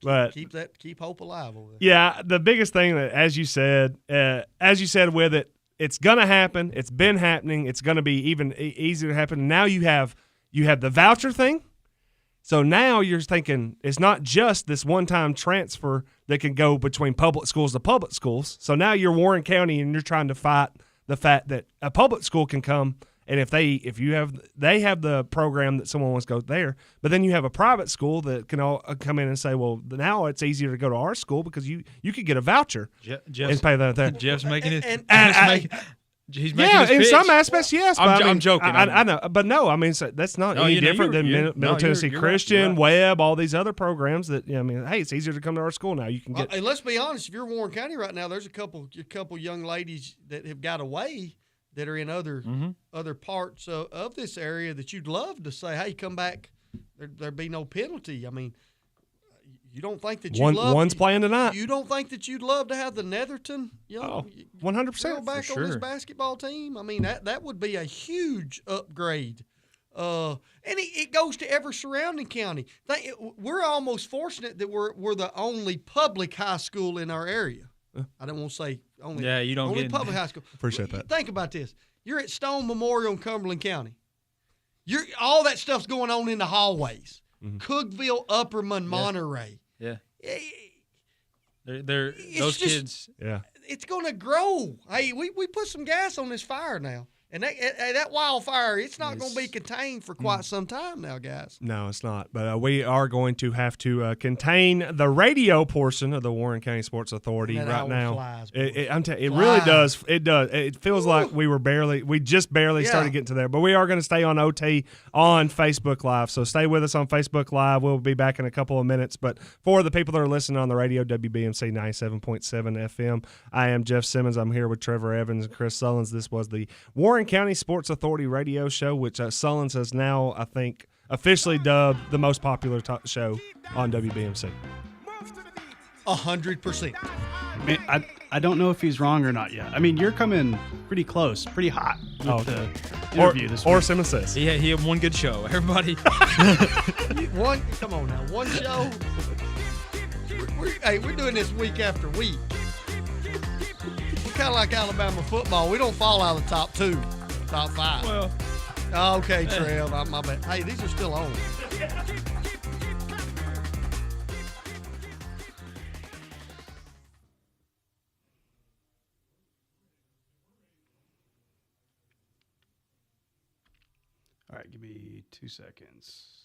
But keep hope alive over there. Yeah, the biggest thing that, as you said with it, it's gonna happen. It's been happening. It's gonna be even easier to happen. Now you have the voucher thing. So now you're thinking it's not just this one-time transfer that can go between public schools to public schools. So now you're Warren County and you're trying to fight the fact that a public school can come. And if they have the program that someone wants to go there, but then you have a private school that can all come in and say, well, now it's easier to go to our school because you could get a voucher and pay that there. Jeff's making it. He's making yeah, his in pitch. some aspects, yes. I'm joking. I know, but no, I mean that's not any different than Middle Tennessee Christian, Webb, all these other programs. That hey, it's easier to come to our school now. You can get. Hey, let's be honest. If you're Warren County right now, there's a couple young ladies that have got away that are in other parts of this area that you'd love to say, hey, come back. There'd be no penalty. I mean, you don't think that one's playing tonight. You don't think that you'd love to have the Netherton 100% back on this basketball team? I mean, that would be a huge upgrade. And it goes to every surrounding county. We're almost fortunate that we're the only public high school in our area. I don't want to say only. Yeah, you don't only get public high school. Appreciate that. Think about this. You're at Stone Memorial in Cumberland County. All that stuff's going on in the hallways. Mm-hmm. Cookeville, Upperman, Monterey. Yeah. They're those kids. Yeah. It's going to grow. Hey, we put some gas on this fire now. And that wildfire, it's not going to be contained for quite some time now, guys. No, it's not. But we are going to have to contain the radio portion of the Warren County Sports Authority right now. Flies, it really does. It does. It feels like we just barely started getting to there. But we are going to stay on OT on Facebook Live. So stay with us on Facebook Live. We'll be back in a couple of minutes. But for the people that are listening on the radio, WBMC 97.7 FM, I am Jeff Simmons. I'm here with Trevor Evans and Chris Sullins. This was the Warren County Sports Authority radio show, which Sullins has now, I think, officially dubbed the most popular show on WBMC. 100%. I don't know if he's wrong or not yet. I mean, you're coming pretty close, pretty hot with the interview this week. Or Simmons says. Yeah, he had one good show. Everybody. Come on now. One show. We're doing this week after week. Kind of like Alabama football. We don't fall out of the top 2, top 5. Well, okay, Trev. My bad. Hey, these are still on. All right, give me 2 seconds.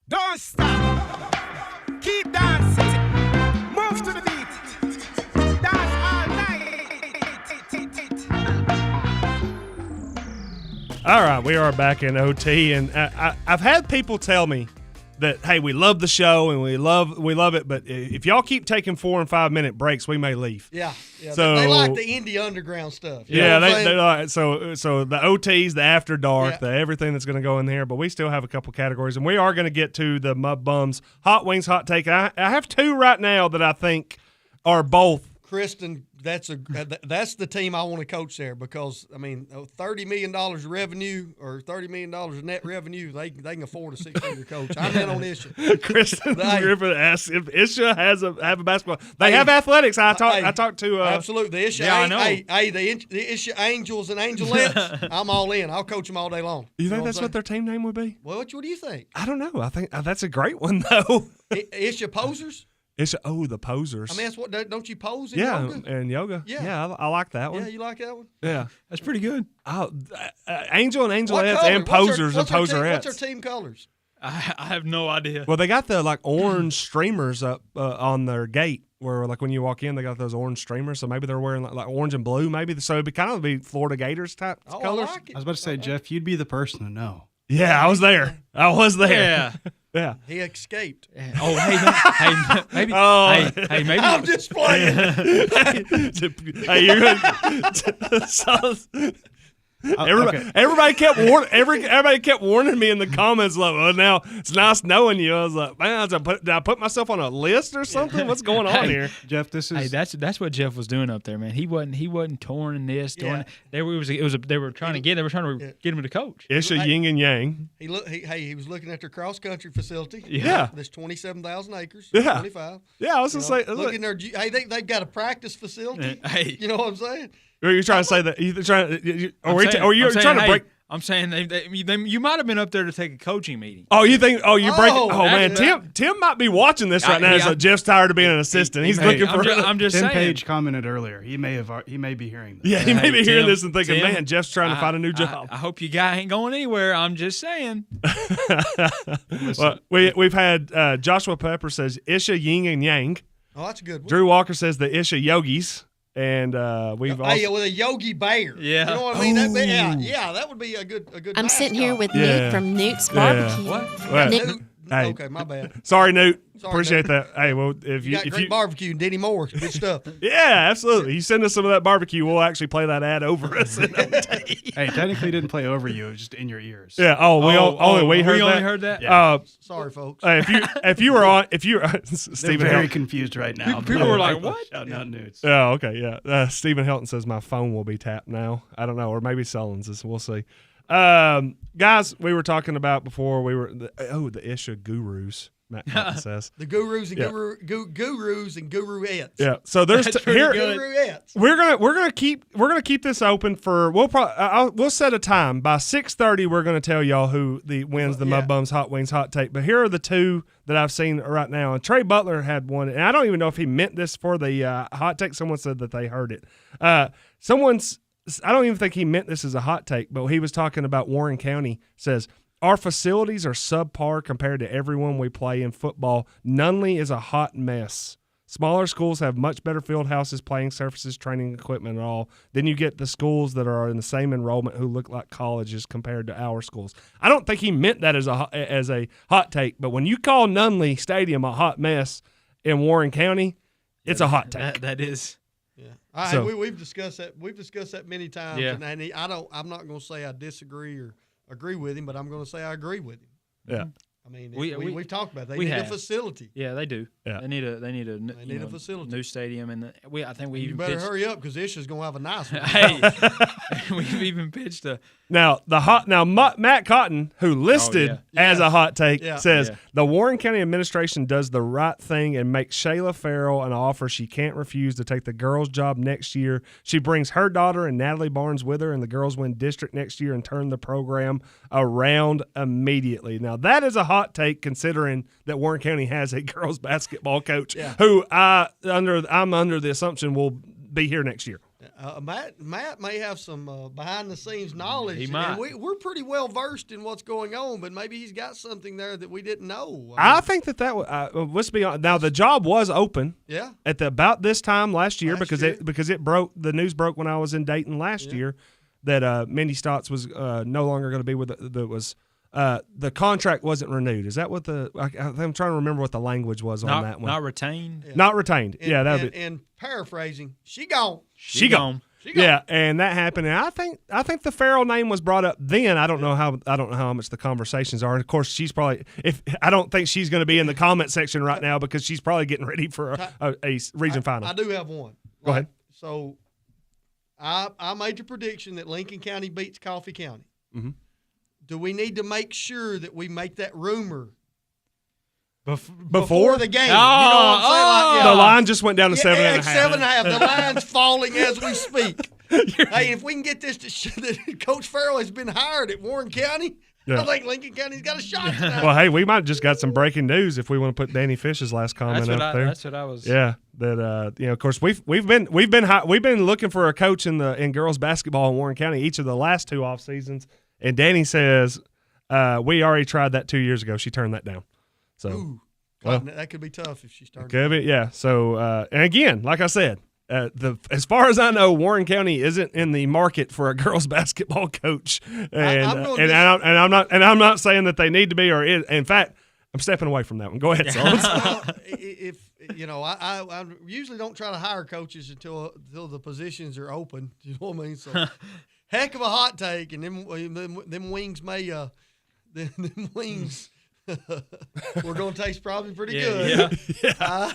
Don't stop. Keep dancing. Move to the beat. Dance all night. All right, we are back in OT, and I've had people tell me that, hey, we love the show and we love it, but if y'all keep taking 4 and 5 minute breaks, we may leave. Yeah. So, they like the indie underground stuff. Yeah, they like so the OTs, the after dark, the everything that's going to go in there. But we still have a couple categories, and we are going to get to the Mud Bums Hot Wings Hot Take. I have 2 right now that I think are both Kristen, that's the team I want to coach there because I mean, $30 million revenue or $30 million net revenue, they can afford a 6-figure coach. I'm in on Wcsa. Kristen Griffin asks if Wcsa have a basketball. They have athletics. I talked to absolutely the Wcsa. Yeah, I know. The Wcsa Angels and Angelettes. I'm all in. I'll coach them all day long. You think that's what their team name would be? Well, what do you think? I don't know. I think that's a great one though. Wcsa Posers. The posers. I mean, that's what don't you pose in yoga? And yoga. Yeah, I like that one. Yeah, you like that one? Yeah, that's pretty good. Oh, Angel and Angelettes and posers and poserettes. What's our team colors? I have no idea. Well, they got the orange streamers up on their gate where when you walk in, they got those orange streamers. So maybe they're wearing like orange and blue. Maybe so it'd be Florida Gators type colors. I like it. I was about to say, Jeff, you'd be the person to know. Yeah, I was there. Yeah. Yeah. He escaped. Oh, hey, maybe. Oh. Hey, maybe. I'm just playing. Hey, you're good. Everybody kept warning me in the comments like, "Oh, now it's nice knowing you." I was like, "Man, did I put myself on a list or something? What's going on here?" Jeff, this is that's what Jeff was doing up there, man. He wasn't touring this, touring. They were trying to get him to coach. Wcsa yin and yang. He was looking at their cross country facility. Yeah. There's 27,000 acres. Yeah. 25. Yeah, I was gonna say, looking there. Hey, they've got a practice facility. Hey, you know what I'm saying? Are you trying to say that? You're trying to break? I'm saying you might have been up there to take a coaching meeting. Oh, you think? Oh, you're breaking? Oh man, yeah. Tim might be watching this right now. So Jeff's tired of being an assistant. He's looking for. I'm just Tim saying. Page commented earlier. He may be hearing this. Yeah, he may be hearing this and thinking, Tim, man, Jeff's trying to find a new job. I hope your guy ain't going anywhere. I'm just saying. Well, we've had Joshua Pepper says Wcsa yin and yang. Oh, that's a good one. Drew Walker says the Wcsa yogis. And we've also with a Yogi Bear. Yeah. You know what I mean? That would be a good I'm sitting here with Yeah. Newt from Newt's Barbecue. What? Newt. Hey. Okay, my bad. Sorry, Newt. Sorry, Appreciate Newt. that. Hey, well, if You got if great barbecue and Denny Moore. Good stuff. yeah, absolutely. You send us some of that barbecue, we'll actually play that ad over us. Hey, technically it didn't play over you. It was just in your ears. Yeah. Oh, we only heard that. Yeah. Sorry, folks. If you were Stephen They're very Helton. confused right now. People were like, "What?" Shouting out Newts. Oh, okay, yeah. Stephen Helton says my phone will be tapped now. I don't know, or maybe Sullins. We'll see. Guys, we were talking about before the Wcsa gurus. Matt Cotton says the gurus and gurus and guruettes. Yeah, so there's here. Guruettes. We're gonna keep this open for we'll set a time by 6:30. We're gonna tell y'all who wins the Mud Bums Hot Wings Hot Take. But here are the two that I've seen right now. And Trey Butler had one, and I don't even know if he meant this for the hot take. Someone said that they heard it. I don't even think he meant this as a hot take, but he was talking about Warren County. Says our facilities are subpar compared to everyone we play in football. Nunley is a hot mess. Smaller schools have much better field houses, playing surfaces, training equipment, and all. Then you get the schools that are in the same enrollment who look like colleges compared to our schools. I don't think he meant that as a hot take, but when you call Nunley Stadium a hot mess in Warren County, it's a hot take. That is. Yeah, So- we've discussed that. We've discussed that many times. Yeah. And I'm not going to say I disagree or agree with him, but I'm going to say I agree with him. Yeah. I mean, we've talked about it. They need a facility. Yeah, they do. Yeah. They need a facility. new stadium, and I think we You even better pitched, hurry up because Isha's going to have a nice one. Hey, we've even pitched a. Now Matt Cotton, who listed as a hot take, says the Warren County administration does the right thing and makes Shayla Farrell an offer she can't refuse to take the girls' job next year. She brings her daughter and Natalie Barnes with her, and the girls win district next year and turn the program around immediately. Now that is a hot take, considering that Warren County has a girls' basketball coach who I'm under the assumption will be here next year. Matt may have some behind-the-scenes knowledge. He might. And we're pretty well versed in what's going on, but maybe he's got something there that we didn't know. I think that let's be honest. Now the job was open. Yeah. At about this time last year because it broke. The news broke when I was in Dayton last year that Mindy Stotts was no longer going to be with the contract wasn't renewed. Is that what I'm trying to remember what the language was on that one. Not retained. Yeah. Not retained. That would be. And paraphrasing, she gone. She gone. Yeah, and that happened. And I think the Farrell name was brought up then. I don't know how much the conversations are. And of course, she's probably I don't think she's going to be in the comment section right now because she's probably getting ready for a region final. I do have one. Go ahead. So I made the prediction that Lincoln County beats Coffee County. Mm-hmm. Do we need to make sure that we make that rumor before the game? Oh, you know what I'm saying? Like, the line just went down to 7.5. 7.5. The line's falling as we speak. Hey, if we can get this to show that Coach Farrell has been hired at Warren County, Yeah. I think Lincoln County's got a shot tonight. Well, hey, we might just got some breaking news if we want to put Danny Fish's last comment up there. That's what I was. Yeah, that of course we've been looking for a coach in girls basketball in Warren County each of the last 2 off seasons, and Danny says we already tried that 2 years ago. She turned that down. So, Ooh, well, that could be tough if she started. could be, yeah. So, and again, like I said. As far as I know, Warren County isn't in the market for a girls basketball coach, and I'm not saying that they need to be, or in fact, I'm stepping away from that one. Go ahead, Solons. If I usually don't try to hire coaches until the positions are open. You know what I mean? So, heck of a hot take, and them wings may them wings we're gonna taste probably pretty good. Yeah.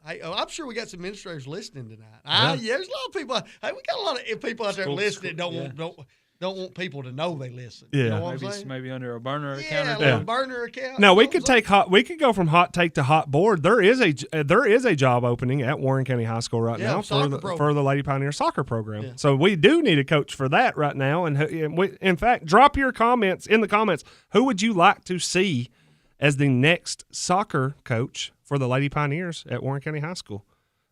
I'm sure we got some administrators listening tonight. There's a lot of people. Hey, we got a lot of people out there listening. Don't want people to know they listen. Yeah, you know what I'm saying? Maybe under a burner account. Yeah, a burner account. Now we could go from hot take to hot board. There is a job opening at Warren County High School right now for the Lady Pioneer soccer program. Yeah. So we do need a coach for that right now. And in fact, drop your comments in the comments. Who would you like to see as the next soccer coach for the Lady Pioneers at Warren County High School?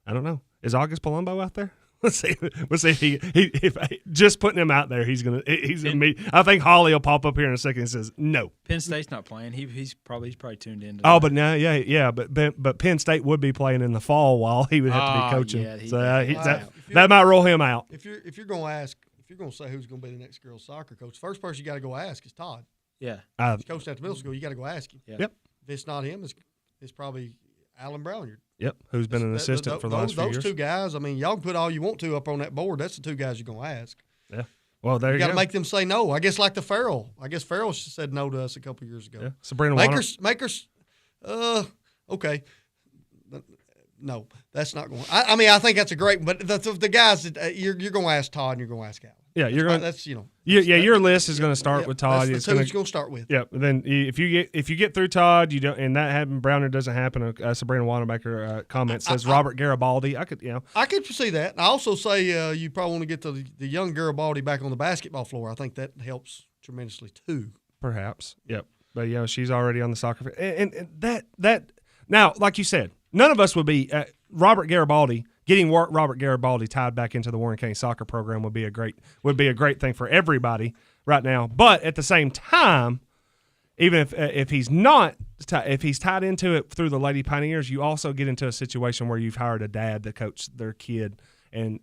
I don't know. Is August Palumbo out there? Let's see if if just putting him out there, he's gonna meet. I think Holly will pop up here in a second and says no. Penn State's not playing. He's probably tuned in. But now, but Penn State would be playing in the fall while he would have to be coaching. Yeah, that might roll him out. If you're gonna say who's gonna be the next girls soccer coach, first person you got to go ask is Todd. Yeah, he's coached at the middle school. You got to go ask him. Yeah. Yep. If it's not him, it's probably Alan Brownyard. Yep, who's been an assistant for the last few years. Those 2 guys, I mean, y'all can put all you want to up on that board. That's the 2 guys you're going to ask. Yeah. Well, there you go. You got to make them say no. I guess like the Farrell. I guess Farrell said no to us a couple years ago. Yeah. Sabrina Makers, okay. No, that's not going. I mean, I think that's a great. But the guys that you're going to ask Todd and you're going to ask Alan. Yeah, you're going. That's your list is going to start with Todd. That's the 2 you're going to start with. Yep. Then if you get through Todd, you don't, and that happened. Browner doesn't happen. Sabrina Wanamaker comment says Robert Garibaldi. I could see that. I also say you probably want to get the young Garibaldi back on the basketball floor. I think that helps tremendously too. Perhaps. Yep. But she's already on the soccer field, and that now, like you said, none of us would be Robert Garibaldi. Getting Robert Garibaldi tied back into the Warren County soccer program would be a great thing for everybody right now. But at the same time, even if he's not if he's tied into it through the Lady Pioneers, you also get into a situation where you've hired a dad to coach their kid, and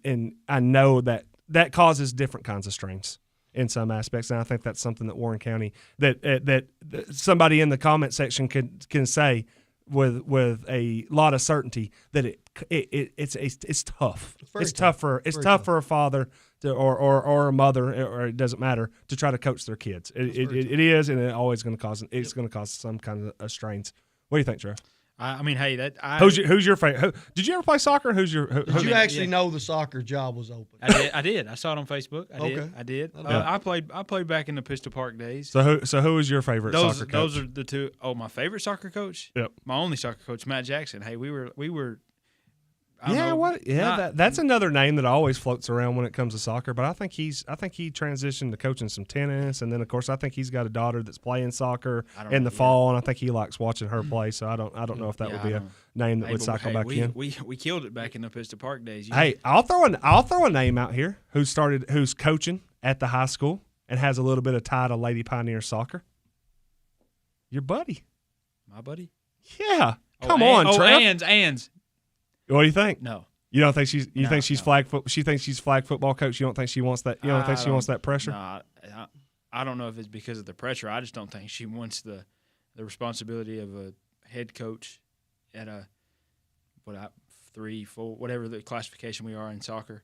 I know that causes different kinds of strains in some aspects, and I think that's something that Warren County that somebody in the comment section can say with a lot of certainty that it's tough. It's tough for a father or a mother, or it doesn't matter, to try to coach their kids. It is, and it's always going to cause some kind of strains. What do you think, Trev? I mean, hey, who's your favorite? Did you ever play soccer? Did you actually know the soccer job was open? I did. I saw it on Facebook. I did. I played back in the Pistol Park days. So who was your favorite soccer coach? Those are the 2. Oh, my favorite soccer coach? Yep. My only soccer coach, Matt Jackson. Hey, we were. That's another name that always floats around when it comes to soccer. But I think he transitioned to coaching some tennis, and then of course I think he's got a daughter that's playing soccer in the fall, and I think he likes watching her play. So I don't know if that would be a name that would cycle back in. We killed it back in the Pistol Park days. Hey, I'll throw a name out here who's coaching at the high school and has a little bit of tie to Lady Pioneer soccer. Your buddy, my buddy. Yeah, come on, Trev. Ands. What do you think? No. You don't think she's? You think she's flag? She thinks she's flag football coach. You don't think she wants that? You don't think she wants that pressure? No, I don't know if it's because of the pressure. I just don't think she wants the responsibility of a head coach at a 3, 4, whatever the classification we are in soccer.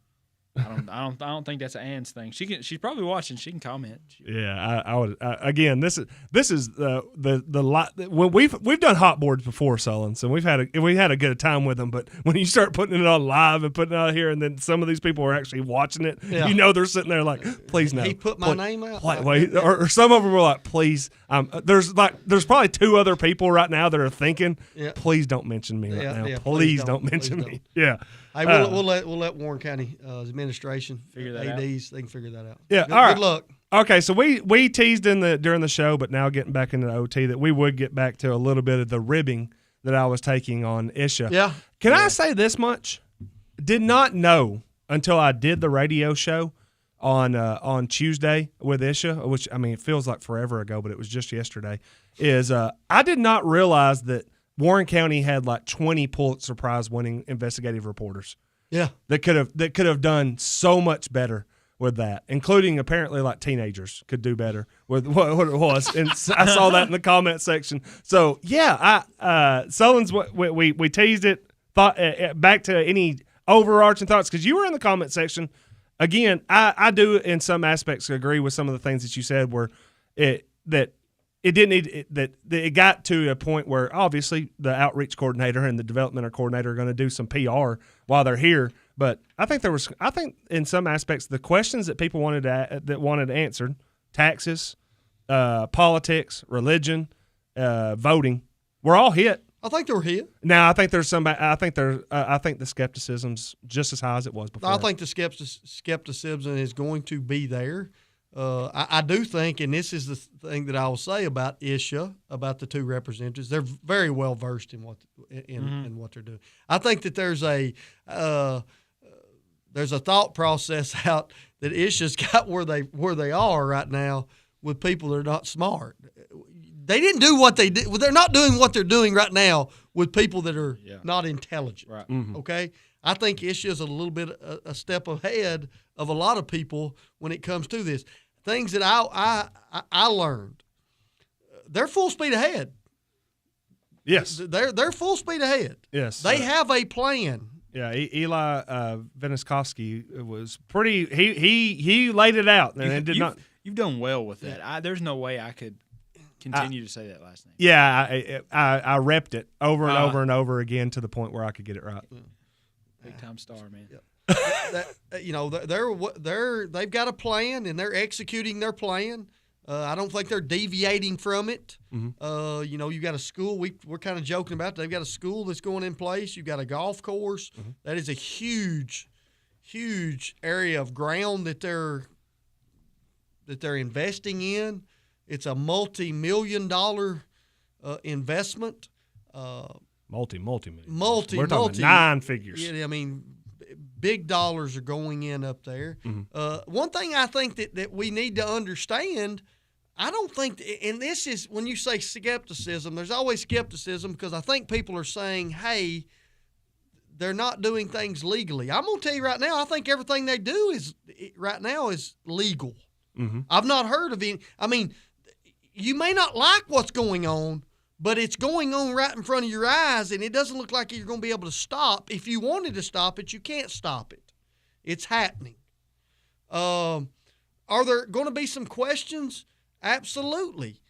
I don't think that's an Ann's thing. She's probably watching. She can comment. Yeah, I would. Again, this is the lot. When we've done hot boards before, Sullins, and we had a good time with them. But when you start putting it on live and putting it out here, and then some of these people are actually watching it, they're sitting there like, please no. He put my name out. Wait, or some of them were like, please. There's probably 2 other people right now that are thinking, please don't mention me right now. Please don't mention me. Yeah. Hey, we'll let Warren County administration figure that ADs, they can figure that out. Yeah, Good, all right. Good luck. Okay, so we teased during the show, but now getting back into the OT that we would get back to a little bit of the ribbing that I was taking on Wcsa. Yeah. Can I say this much? Did not know until I did the radio show on Tuesday with Wcsa, which it feels like forever ago, but it was just yesterday. I did not realize that Warren County had like 20 Pulitzer Prize winning investigative reporters. Yeah. That could have done so much better with that, including apparently like teenagers could do better with what it was. And I saw that in the comment section. So yeah, Sullins, we teased it, thought back to any overarching thoughts, because you were in the comment section. Again, I do in some aspects agree with some of the things that you said where it got to a point where obviously the outreach coordinator and the development coordinator are going to do some PR while they're here. But I think in some aspects the questions that people wanted answered, taxes, politics, religion, voting, were all hit. I think they were hit. Now I think the skepticism's just as high as it was before. I think the skepticism is going to be there. I do think, and this is the thing that I will say about Wcsa, about the 2 representatives, they're very well versed in what they're doing. I think that there's a thought process out that Wcsa's got where they are right now with people that are not smart. They didn't do what they did. They're not doing what they're doing right now with people that are not intelligent. Right. Mm-hmm. Okay. I think Wcsa's a little bit a step ahead of a lot of people when it comes to this. Things that I learned, they're full speed ahead. Yes, they're full speed ahead. Yes, they have a plan. Yeah, Eli Veniskovsky was pretty. He laid it out, and it did not. You've done well with that. There's no way I could continue to say that last name. Yeah, I repped it over and over and over again to the point where I could get it right. Big time star, man. Yeah. They've got a plan and they're executing their plan. I don't think they're deviating from it. Mm-hmm. You got a school. We're kind of joking about it. They've got a school that's going in place. You've got a golf course. Mm-hmm. That is a huge, huge area of ground that they're investing in. It's a multi-million-dollar investment. Multi-million. We're talking 9 figures. Yeah, I mean, big dollars are going in up there. Mm-hmm. One thing I think that we need to understand, I don't think, and this is when you say skepticism, there's always skepticism because I think people are saying, hey, they're not doing things legally. I'm going to tell you right now, I think everything they do right now is legal. Mm-hmm. I've not heard of any. I mean, you may not like what's going on, but it's going on right in front of your eyes, and it doesn't look like you're going to be able to stop. If you wanted to stop it, you can't stop it. It's happening. Are there going to be some questions? Absolutely.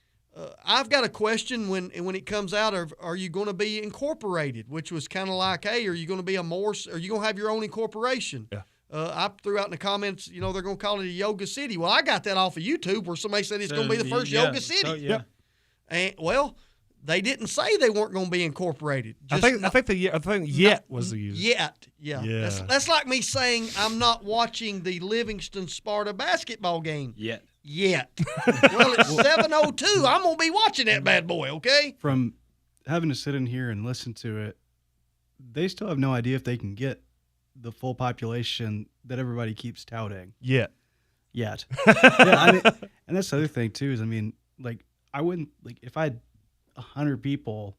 I've got a question when it comes out of, are you going to be incorporated, which was kind of like, hey, are you going to be are you going to have your own incorporation? Yeah. I threw out in the comments, they're going to call it a yoga city. Well, I got that off of YouTube where somebody said it's going to be the first yoga city. Yep. And they didn't say they weren't going to be incorporated. I think yet was the use. Yet, yeah. That's like me saying I'm not watching the Livingston-Sparta basketball game. Yet. Well, it's 7:02. I'm going to be watching that bad boy, okay? From having to sit in here and listen to it, they still have no idea if they can get the full population that everybody keeps touting. Yet. Yeah, and that's the other thing, too, is, I wouldn't, if I had 100 people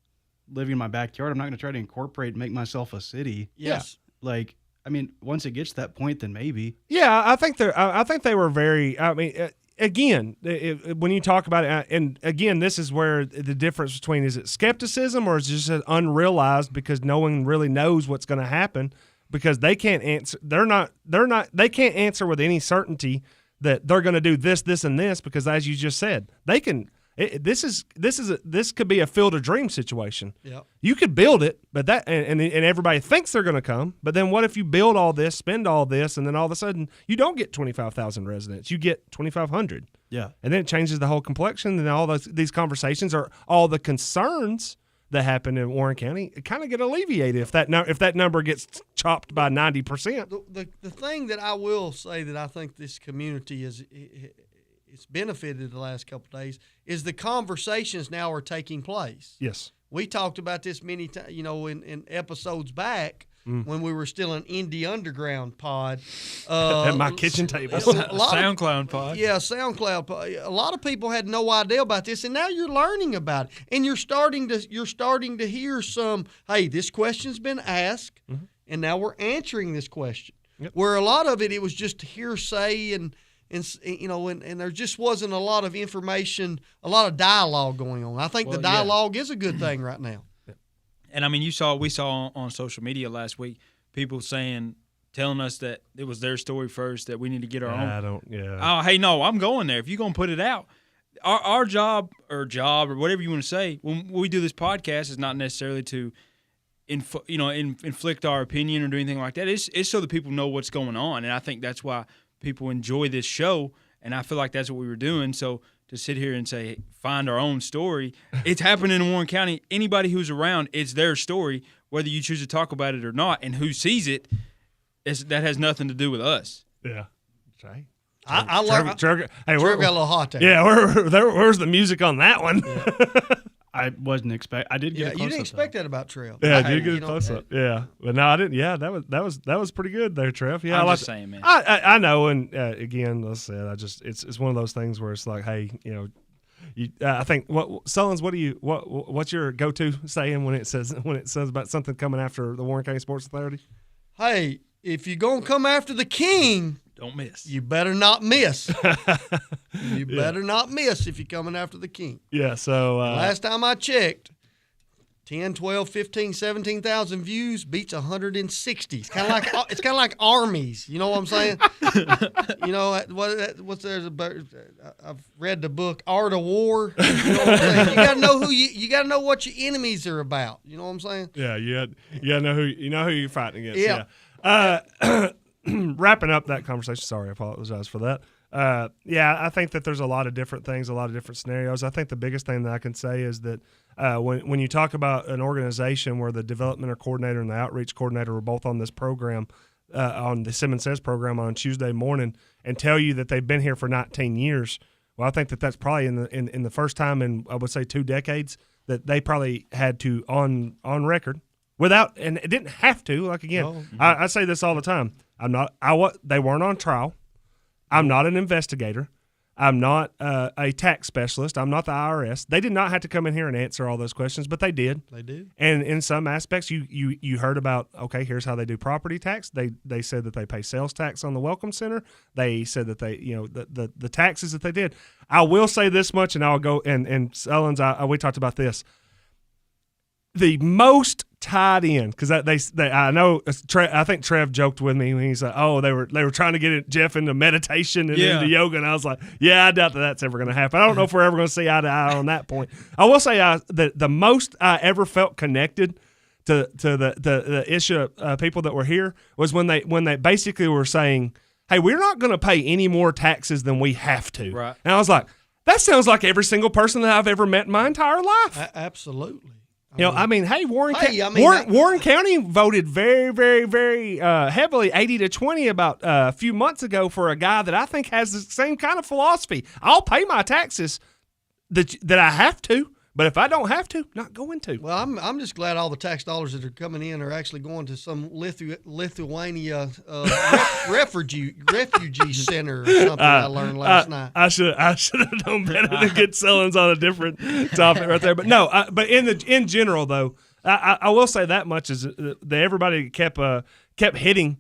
living in my backyard, I'm not going to try to incorporate and make myself a city. Yes. Once it gets to that point, then maybe. Yeah, I think they were very. Again, when you talk about it, and again, this is where the difference between is it skepticism or is it just unrealized because no one really knows what's going to happen. because they can't answer. They can't answer with any certainty that they're going to do this, this, and this, because as you just said, they can. This could be a field of dreams situation. Yep. You could build it, but and everybody thinks they're going to come. But then what if you build all this, spend all this, and then all of a sudden you don't get 25,000 residents, you get 2,500. Yeah. And then it changes the whole complexion, and all these conversations are all the concerns that happen in Warren County kind of get alleviated if that number gets chopped by 90%. The thing that I will say that I think this community it's benefited the last couple of days is the conversations now are taking place. Yes. We talked about this many times, in episodes back when we were still an indie underground pod. At my kitchen table. SoundCloud pod. Yeah, SoundCloud pod. A lot of people had no idea about this, and now you're learning about it. And you're starting to hear some, hey, this question's been asked, and now we're answering this question. Yep. Where a lot of it was just hearsay and there just wasn't a lot of information, a lot of dialogue going on. I think the dialogue is a good thing right now. And I mean, we saw on social media last week people telling us that it was their story first, that we need to get our own. Oh, hey, no, I'm going there. If you're going to put it out, our job or whatever you want to say when we do this podcast is not necessarily to inflict our opinion or do anything like that. It's so that people know what's going on, and I think that's why people enjoy this show, and I feel like that's what we were doing. So to sit here and say, find our own story, it's happening in Warren County. Anybody who's around, it's their story, whether you choose to talk about it or not, and who sees it, that has nothing to do with us. Yeah. Right. I love Trevor got a little hot there. Yeah, where's the music on that one? Yeah. I wasn't expect. I did get a close-up. You didn't expect that about Trev. Yeah, I did get a close-up. Yeah, but no, I didn't. Yeah, that was pretty good there, Trev. Yeah, I'm just saying, man. I know, and again, let's say it's one of those things where it's like, hey, I think Sullins, what's your go-to saying when it says about something coming after the Warren County Sports Authority? Hey, if you're gonna come after the king, don't miss. You better not miss. You better not miss if you're coming after the king. Yeah, so last time I checked, 10, 12, 15, 17,000 views beats 160. It's kind of like armies. You know what I'm saying? What's there's I've read the book Art of War. You know what I'm saying? You gotta know you gotta know what your enemies are about. You know what I'm saying? Yeah, you gotta know who you're fighting against. Yeah. Wrapping up that conversation. Sorry, I apologize for that. I think that there's a lot of different things, a lot of different scenarios. I think the biggest thing that I can say is that when you talk about an organization where the development coordinator and the outreach coordinator were both on this program, on the Simmons Says program on Tuesday morning, and tell you that they've been here for 19 years, well, I think that's probably in the first time in, I would say, 2 decades that they probably had to on record without, and it didn't have to. Like again, I say this all the time. They weren't on trial. I'm not an investigator. I'm not a tax specialist. I'm not the IRS. They did not have to come in here and answer all those questions, but they did. They did. And in some aspects, you heard about, okay, here's how they do property tax. They said that they pay sales tax on the Welcome Center. They said that they, the taxes that they did. I will say this much, and I'll go, and Sullins, we talked about this. The most tied in, because I know I think Trev joked with me when he said, "Oh, they were trying to get Jeff into meditation and into yoga," and I was like, "Yeah, I doubt that's ever going to happen. I don't know if we're ever going to see eye to eye on that point." I will say that the most I ever felt connected to the issue of people that were here was when they basically were saying, "Hey, we're not going to pay any more taxes than we have to." Right. And I was like, that sounds like every single person that I've ever met in my entire life. Absolutely. Hey, Warren County voted very, very, very heavily, 80-20, about a few months ago for a guy that I think has the same kind of philosophy. I'll pay my taxes that I have to, but if I don't have to, not going to. Well, I'm just glad all the tax dollars that are coming in are actually going to some Lithuania refugee center or something I learned last night. I should have known better than get Sullins on a different topic right there. But no, but in general though, I will say that much is that everybody kept hitting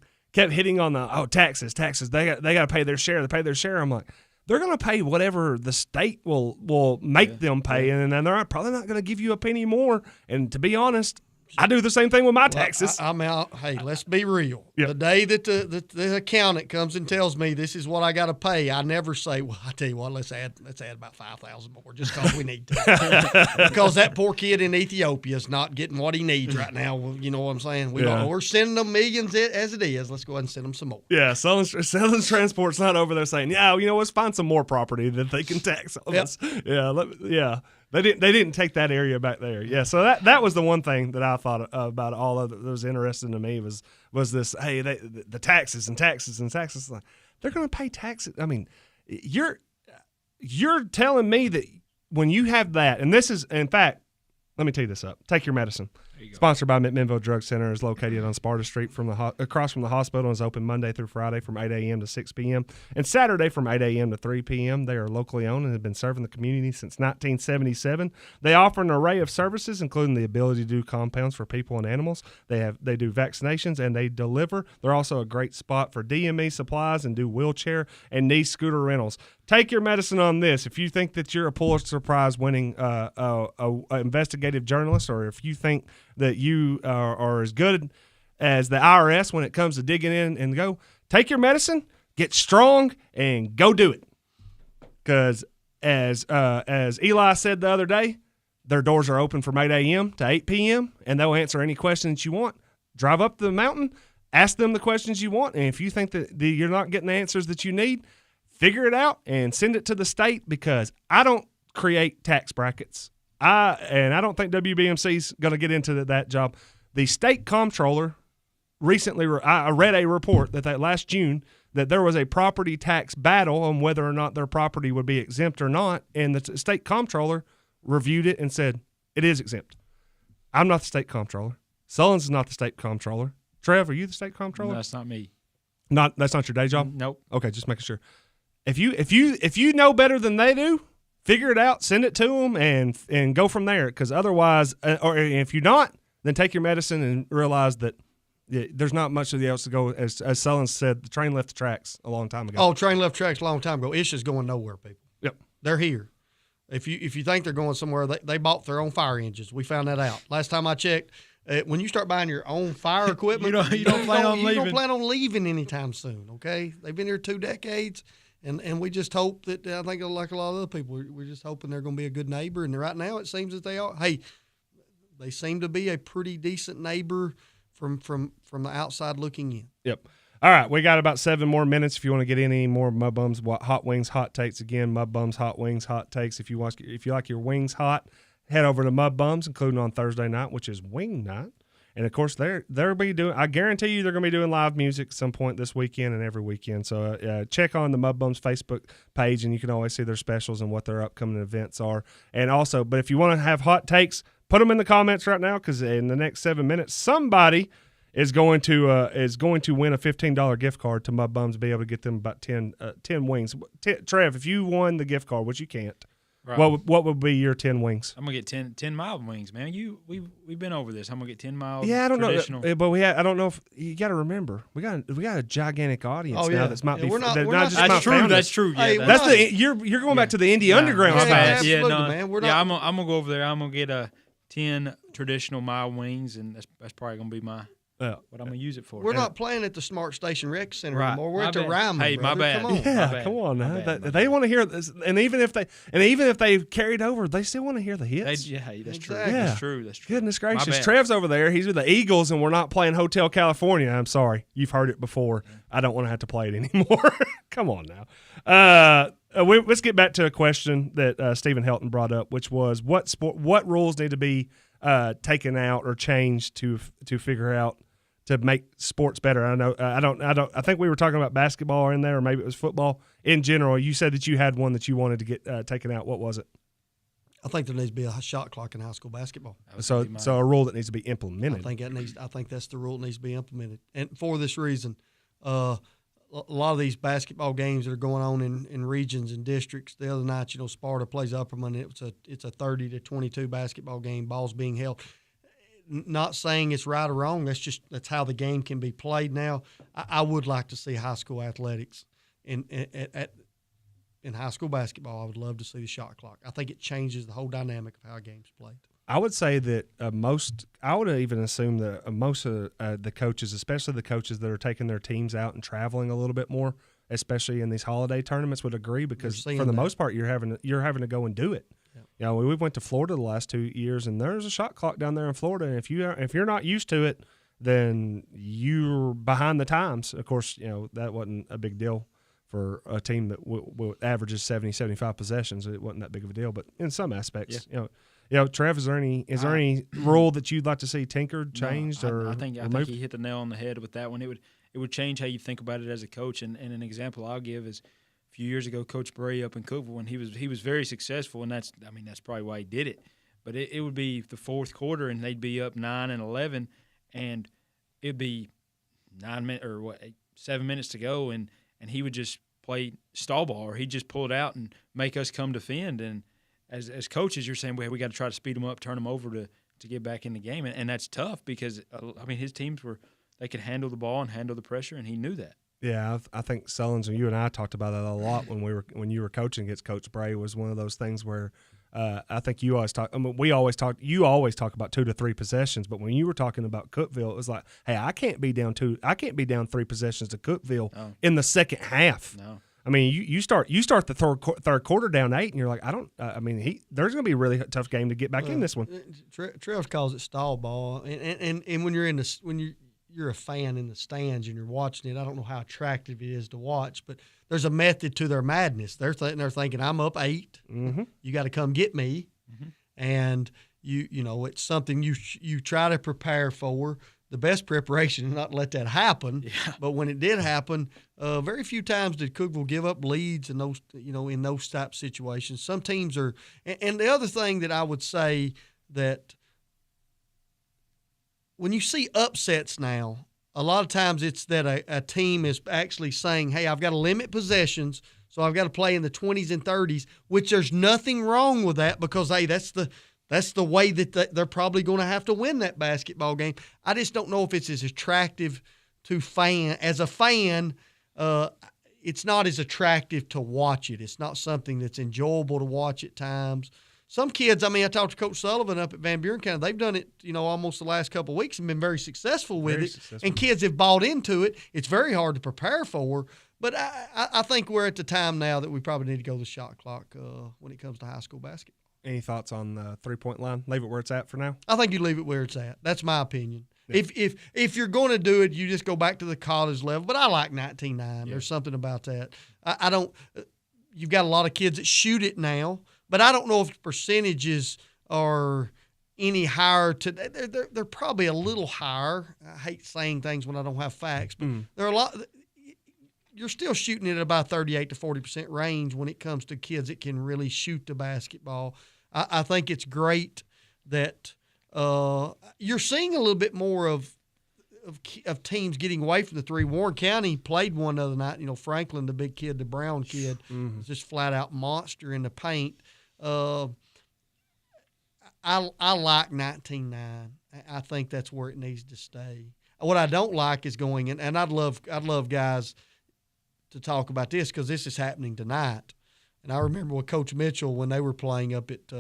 on the taxes. They got to pay their share. They pay their share. I'm like, they're going to pay whatever the state will make them pay, and they're probably not going to give you a penny more. And to be honest, I do the same thing with my taxes. I'm out. Hey, let's be real. Yep. The day that the accountant comes and tells me this is what I got to pay, I never say, "Well, I tell you what, let's add about 5,000 more just because we need to." Because that poor kid in Ethiopia is not getting what he needs right now. Well, you know what I'm saying? We're sending them millions as it is. Let's go ahead and send them some more. Yeah, selling transport's not over there saying, "Yeah, you know, let's find some more proproperty that they can tax on us." Yeah. They didn't take that area back there. Yeah, so that was the one thing that I thought about all of it that was interesting to me was this. Hey, the taxes and taxes and taxes. They're going to pay taxes. I mean, you're telling me that when you have that, and this is in fact, let me tee this up. Take your medicine. Sponsored by McMinnville Drug Center, is located on Sparta Street across from the hospital, and is open Monday through Friday from 8 a.m. to 6 p.m. and Saturday from 8 a.m. to 3 p.m. They are locally owned and have been serving the community since 1977. They offer an array of services, including the ability to do compounds for people and animals. They do vaccinations, and they deliver. They're also a great spot for DME supplies and do wheelchair and knee scooter rentals. Take your medicine on this. If you think that you're a Pulitzer Prize winning investigative journalist, or if you think that you are as good as the IRS when it comes to digging in and go, take your medicine, get strong, and go do it. Because as Eli said the other day, their doors are open from 8 a.m. to 8 p.m., and they'll answer any questions you want. Drive up the mountain, ask them the questions you want, and if you think that you're not getting the answers that you need, figure it out and send it to the state, because I don't create tax brackets. I don't think WBMC is going to get into that job. The state comptroller recently, I read a report that last June that there was a property tax battle on whether or not their property would be exempt or not, and the state comptroller reviewed it and said it is exempt. I'm not the state comptroller. Sullins is not the state comptroller. Trev, are you the state comptroller? No, that's not me. That's not your day job? Nope. Okay, just making sure. If you know better than they do, figure it out, send it to them, and go from there. Because otherwise, or if you're not, then take your medicine and realize that there's not much of the else to go. As Sullins said, the train left the tracks a long time ago. Oh, train left tracks a long time ago. It's just going nowhere, people. Yep, they're here. If you think they're going somewhere, they bought their own fire engines. We found that out last time I checked. When you start buying your own fire equipment, you don't plan on leaving. You don't plan on leaving anytime soon. Okay, they've been here 2 decades. And we just hope that, I think like a lot of other people, we're just hoping they're going to be a good neighbor. And right now it seems that they are. Hey, they seem to be a pretty decent neighbor from the outside looking in. Yep. All right, we got about 7 more minutes. If you want to get any more Mud Bums hot wings, hot takes, again, Mud Bums hot wings, hot takes. If you like your wings hot, head over to Mud Bums, including on Thursday night, which is wing night. And, of course, they'll be doing – I guarantee you they're going to be doing live music at some point this weekend and every weekend. So check on the Mud Bums Facebook page, and you can always see their specials and what their upcoming events are. And also – but if you want to have hot takes, put them in the comments right now, because in the next 7 minutes, somebody is going to win a $15 gift card to Mud Bums to be able to get them about 10 wings. Trev, if you won the gift card, which you can't, right, what would be your 10 wings? I'm gonna get 10 mild wings, man. We've been over this. I'm gonna get 10 mild. Yeah, I don't traditional. know, but I don't know if you got to remember we got a gigantic audience now. That's might be we're not just that's my true. founders. That's true. Yeah, Hey, that's you're going back to the indie underground spots. Yeah, no, man. I'm gonna go over there. I'm gonna get 10 traditional mild wings, and that's probably gonna be what I'm gonna use it for. We're not playing at the Smart Station Rec Center Right. anymore. We're My at the bad. Ryman. Hey, my brother. bad. Come on. Yeah, come on now. They want to hear this, and even if they've carried over, they still want to hear the hits. That's true. Exactly. That's true. That's true. Goodness My gracious, bad. Trev's over there. He's with the Eagles, and we're not playing Hotel California. I'm sorry, you've heard it before. I don't want to have to play it anymore. Come on now. Let's get back to a question that Stephen Helton brought up, which was what rules need to be taken out or changed to figure out to make sports better. I think we were talking about basketball in there, or maybe it was football in general. You said that you had one that you wanted to get taken out. What was it? I think there needs to be a shot clock in high school basketball. So a rule that needs to be implemented. I think that's the rule that needs to be implemented. And for this reason, a lot of these basketball games that are going on in regions and districts. The other night, Sparta plays Upperman. It's a 30 to 22 basketball game. Balls being held. Not saying it's right or wrong. That's how the game can be played now. I would like to see high school athletics in high school basketball. I would love to see the shot clock. I think it changes the whole dynamic of how a game's played. I would say that I would even assume that most of the coaches, especially the coaches that are taking their teams out and traveling a little bit more, especially in these holiday tournaments, would agree because for the most part you're having to go and do it. Yeah. You know, we went to Florida the last 2 years, and there's a shot clock down there in Florida, and if you're not used to it, then you're behind the times. Of course, you know that wasn't a big deal for a team that averages 70, 75 possessions. It wasn't that big of a deal, but in some aspects, you know, Trev, is there any rule that you'd like to see tinkered, changed, or I think he hit the nail on the head with that one. It would change how you think about it as a coach. And an example I'll give is a few years ago, Coach Bray up in Cookville, when he was very successful, and that's probably why he did it. But it would be the fourth quarter, and they'd be up 9 and 11, and it'd be 7 minutes to go, and he would just play stall ball, or he'd just pull it out and make us come defend. And as coaches, you're saying, well, we got to try to speed them up, turn them over to get back in the game, and that's tough because his teams they could handle the ball and handle the pressure, and he knew that. Yeah, I think Sullins, and you and I talked about that a lot when you were coaching against Coach Bray. Was one of those things where I think you always talk. You always talk about 2 to 3 possessions, but when you were talking about Cookeville, it was like, hey, I can't be down 3 possessions to Cookeville in the second half. No. I mean, you start the third quarter down 8, and you're like, there's going to be a really tough game to get back in this one. Trev calls it stall ball, and when you're a fan in the stands and you're watching it, I don't know how attractive it is to watch, but there's a method to their madness. They're thinking, I'm up 8. Mm-hmm. You got to come get me, and you know it's something you try to prepare for. The best preparation is not to let that happen. Yeah. But when it did happen, very few times did Cookeville give up leads in those type of situations. Some teams are, and the other thing that I would say that when you see upsets now, a lot of times it's that a team is actually saying, hey, I've got to limit possessions, so I've got to play in the 20s and 30s, which there's nothing wrong with that because, hey, that's the way that they're probably going to have to win that basketball game. I just don't know if it's as attractive to fan. As a fan, it's not as attractive to watch it. It's not something that's enjoyable to watch at times. Some kids, I talked to Coach Sullivan up at Van Buren County. They've done it, almost the last couple of weeks and been very successful with it. And kids have bought into it. It's very hard to prepare for. But I think we're at the time now that we probably need to go to the shot clock when it comes to high school basketball. Any thoughts on the 3-point line? Leave it where it's at for now? I think you leave it where it's at. That's my opinion. Yeah. If you're going to do it, you just go back to the college level. But I like 19-9. Yeah. There's something about that. I don't – you've got a lot of kids that shoot it now. But I don't know if the percentages are any higher today. They're probably a little higher. I hate saying things when I don't have facts, but there are a lot. You're still shooting it at about 38 to 40% range when it comes to kids that can really shoot the basketball. I think it's great that you're seeing a little bit more of teams getting away from the 3. Warren County played one the other night. Franklin, the big kid, the brown kid, was just flat out monster in the paint. I like 19-9. I think that's where it needs to stay. What I don't like is going in, and I'd love guys to talk about this because this is happening tonight. And I remember with Coach Mitchell when they were playing up at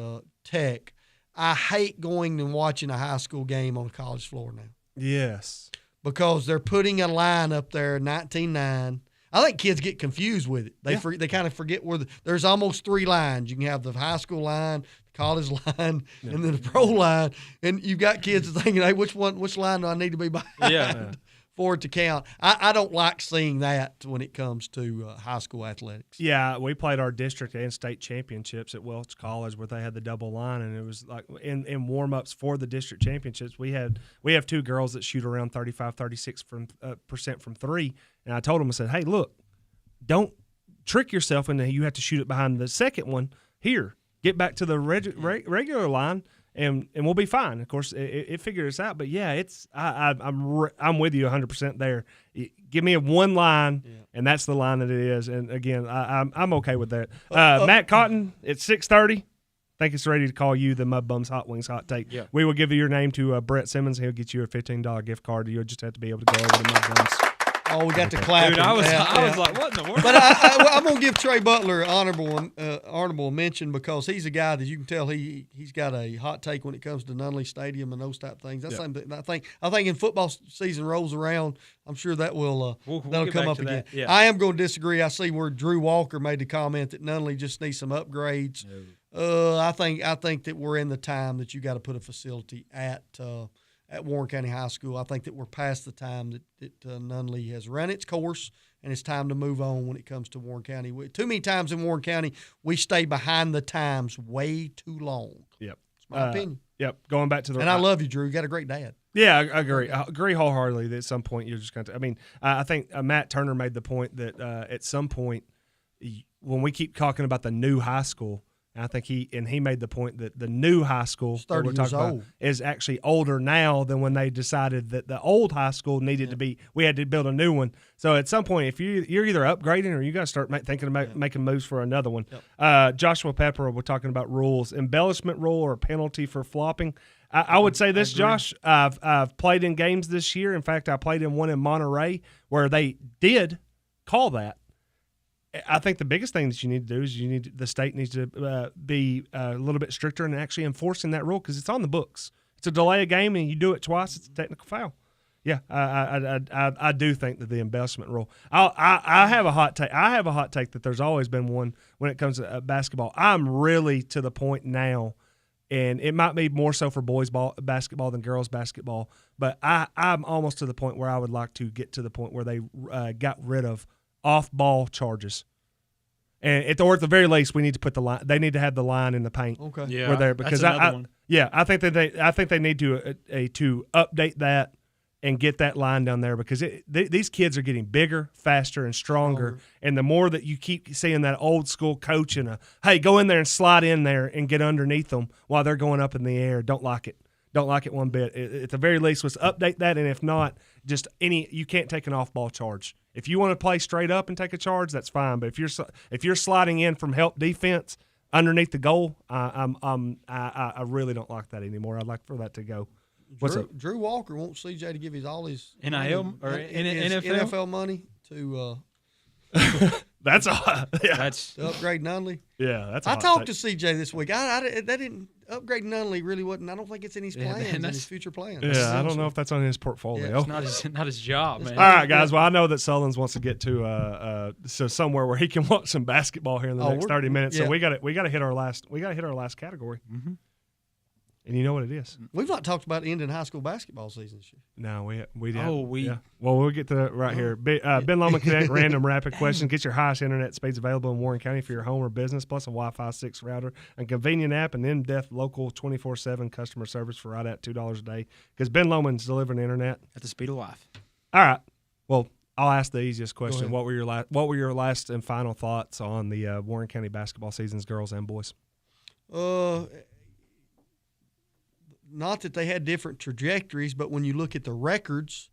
Tech. I hate going and watching a high school game on a college floor now. Yes. Because they're putting a line up there, 19-9. I think kids get confused with it. They kind of forget there's almost 3 lines. You can have the high school line, the college line, and then the pro line. And you've got kids thinking, hey, which line do I need to be behind for it to count? I don't like seeing that when it comes to high school athletics. Yeah, we played our district and state championships at Welch College where they had the double line, and it was like in warm-ups for the district championships, we have 2 girls that shoot around 35-36% from 3. And I told them, I said, hey, look, don't trick yourself into you have to shoot it behind the second one. Here, get back to the regular line, and we'll be fine. Of course, it figured us out. But, yeah, I'm with you 100% there. Give me one line, and that's the line that it is. And, again, I'm okay with that. Matt Cotton, it's 6:30. I think it's ready to call you the Mud Bums Hot Wings Hot Take. Yeah. We will give you your name to Brett Simmons. He'll get you a $15 gift card. You'll just have to be able to go over to Mud Bums. Oh, we got to clap. Dude, I was like, what in the world? But I'm going to give Trey Butler an honorable mention because he's a guy that you can tell he's got a hot take when it comes to Nunley Stadium and those type of things. That's something that I think in football season rolls around, I'm sure that will that'll come up again. Yeah. I am going to disagree. I see where Drew Walker made the comment that Nunley just needs some upgrades. I think that we're in the time that you got to put a facility at Warren County High School. I think that we're past the time that Nunley has run its course, and it's time to move on when it comes to Warren County. Too many times in Warren County, we stay behind the times way too long. Yep. It's my opinion. Yep. Going back to the – And I love you, Drew. You got a great dad. Yeah, I agree. I agree wholeheartedly that at some point you're just going to – I mean, I think Matt Turner made the point that at some point when we keep talking about the new high school – I think he made the point that the new high school 30 years old is actually older now than when they decided that the old high school needed to be. We had to build a new one. So at some point, if you're either upgrading or you got to start thinking about making moves for another one. Yep. Joshua Pepper, we're talking about rules, embellishment rule or penalty for flopping. I would say this, Josh. I've played in games this year. In fact, I played in one in Monterey where they did call that. I think the biggest thing that you need to do is the state needs to be a little bit stricter in actually enforcing that rule because it's on the books. It's a delay of game, and you do it twice, it's a technical foul. Yeah, I do think that the embellishment rule. I have a hot take. I have a hot take that there's always been one when it comes to basketball. I'm really to the point now, and it might be more so for boys basketball than girls basketball, but I'm almost to the point where I would like to get to the point where they got rid of off-ball charges, and at the very least, we need to put the line. They need to have the line in the paint. Okay, yeah, where because that's another one. Yeah, I think they need to update that and get that line down there because these kids are getting bigger, faster, and stronger. And the more that you keep seeing that old school coach and hey, go in there and slide in there and get underneath them while they're going up in the air, don't like it. Don't like it one bit. At the very least, let's update that, and if not, just you can't take an off-ball charge. If you want to play straight up and take a charge, that's fine. But if you're sliding in from help defense underneath the goal, I really don't like that anymore. I'd like for that to go. What's up? Drew Walker wants CJ to give all his NIL or NFL money to. That's a to upgrade Nunley. Yeah, that's. I talked to CJ this week. That didn't upgrade Nunley really wasn't. I don't think it's in his plans, in his future plans. Yeah, I don't know if that's on his portfolio. Yeah, it's not his job, man. All right, guys. Well, I know that Sullins wants to get to somewhere where he can watch some basketball here in the next 30 minutes. So we got to hit our last category. Mm-hmm. And you know what it is. We've not talked about ending high school basketball season this year. No, we didn't. Oh, yeah. Well, we'll get to that right here. Ben Lomond Connect, random rapid questions. Get your highest internet speeds available in Warren County for your home or business, plus a Wi-Fi 6 router, a convenient app, and in-depth local 24/7 customer service for right at $2 a day. Because Ben Lomond's delivering internet at the speed of life. All right. Well, I'll ask the easiest question. What were your last and final thoughts on the Warren County basketball seasons, girls and boys? Not that they had different trajectories, but when you look at the records,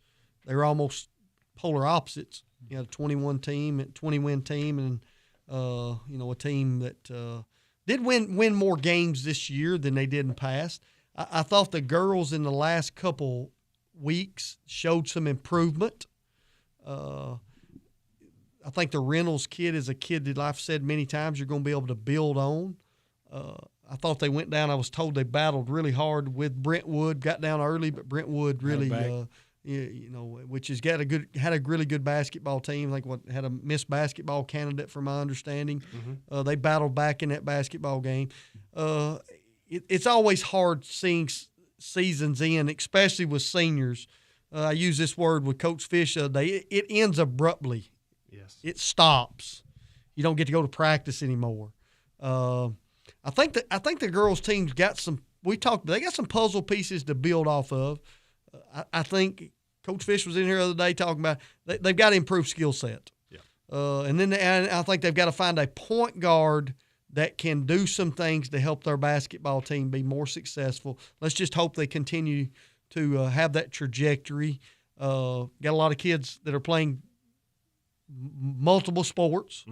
they were almost polar opposites. You had a 20-win team, and a team that did win more games this year than they did in the past. I thought the girls in the last couple weeks showed some improvement. I think the Reynolds kid is a kid that I've said many times you're going to be able to build on. I thought they went down. I was told they battled really hard with Brentwood, got down early, but Brentwood really, which has had a really good basketball team. Had a Miss Basketball candidate, from my understanding. Mm-hmm. They battled back in that basketball game. It's always hard seeing seasons end, especially with seniors. I use this word with Coach Fish the other day. It ends abruptly. Yes, it stops. You don't get to go to practice anymore. I think the girls' team's got some. They got some puzzle pieces to build off of. I think Coach Fish was in here the other day talking about they've got to improve skill set. Yeah. And I think they've got to find a point guard that can do some things to help their basketball team be more successful. Let's just hope they continue to have that trajectory. Got a lot of kids that are playing multiple sports,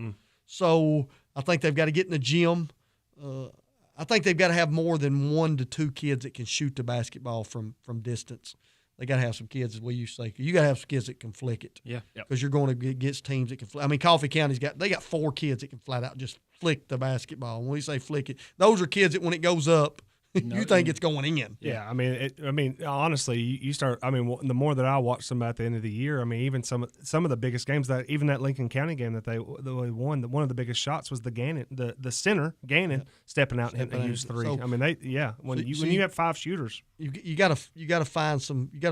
so I think they've got to get in the gym. I think they've got to have more than 1 to 2 kids that can shoot the basketball from distance. they got to have some kids, as we used to say. You got to have some kids that can flick it. Yeah. Because you're going to get against teams that can flick. I mean, Coffee County's got 4 kids that can flat out just flick the basketball. When we say flick it, those are kids that when it goes up, you think it's going in. Yeah, I mean, honestly, you start. I mean, the more that I watch them at the end of the year, I mean, even some of the biggest games even that Lincoln County game that they won, one of the biggest shots was the Gannon, the center Gannon stepping out and hitting a huge three. So, I mean, when you have 5 shooters, you got to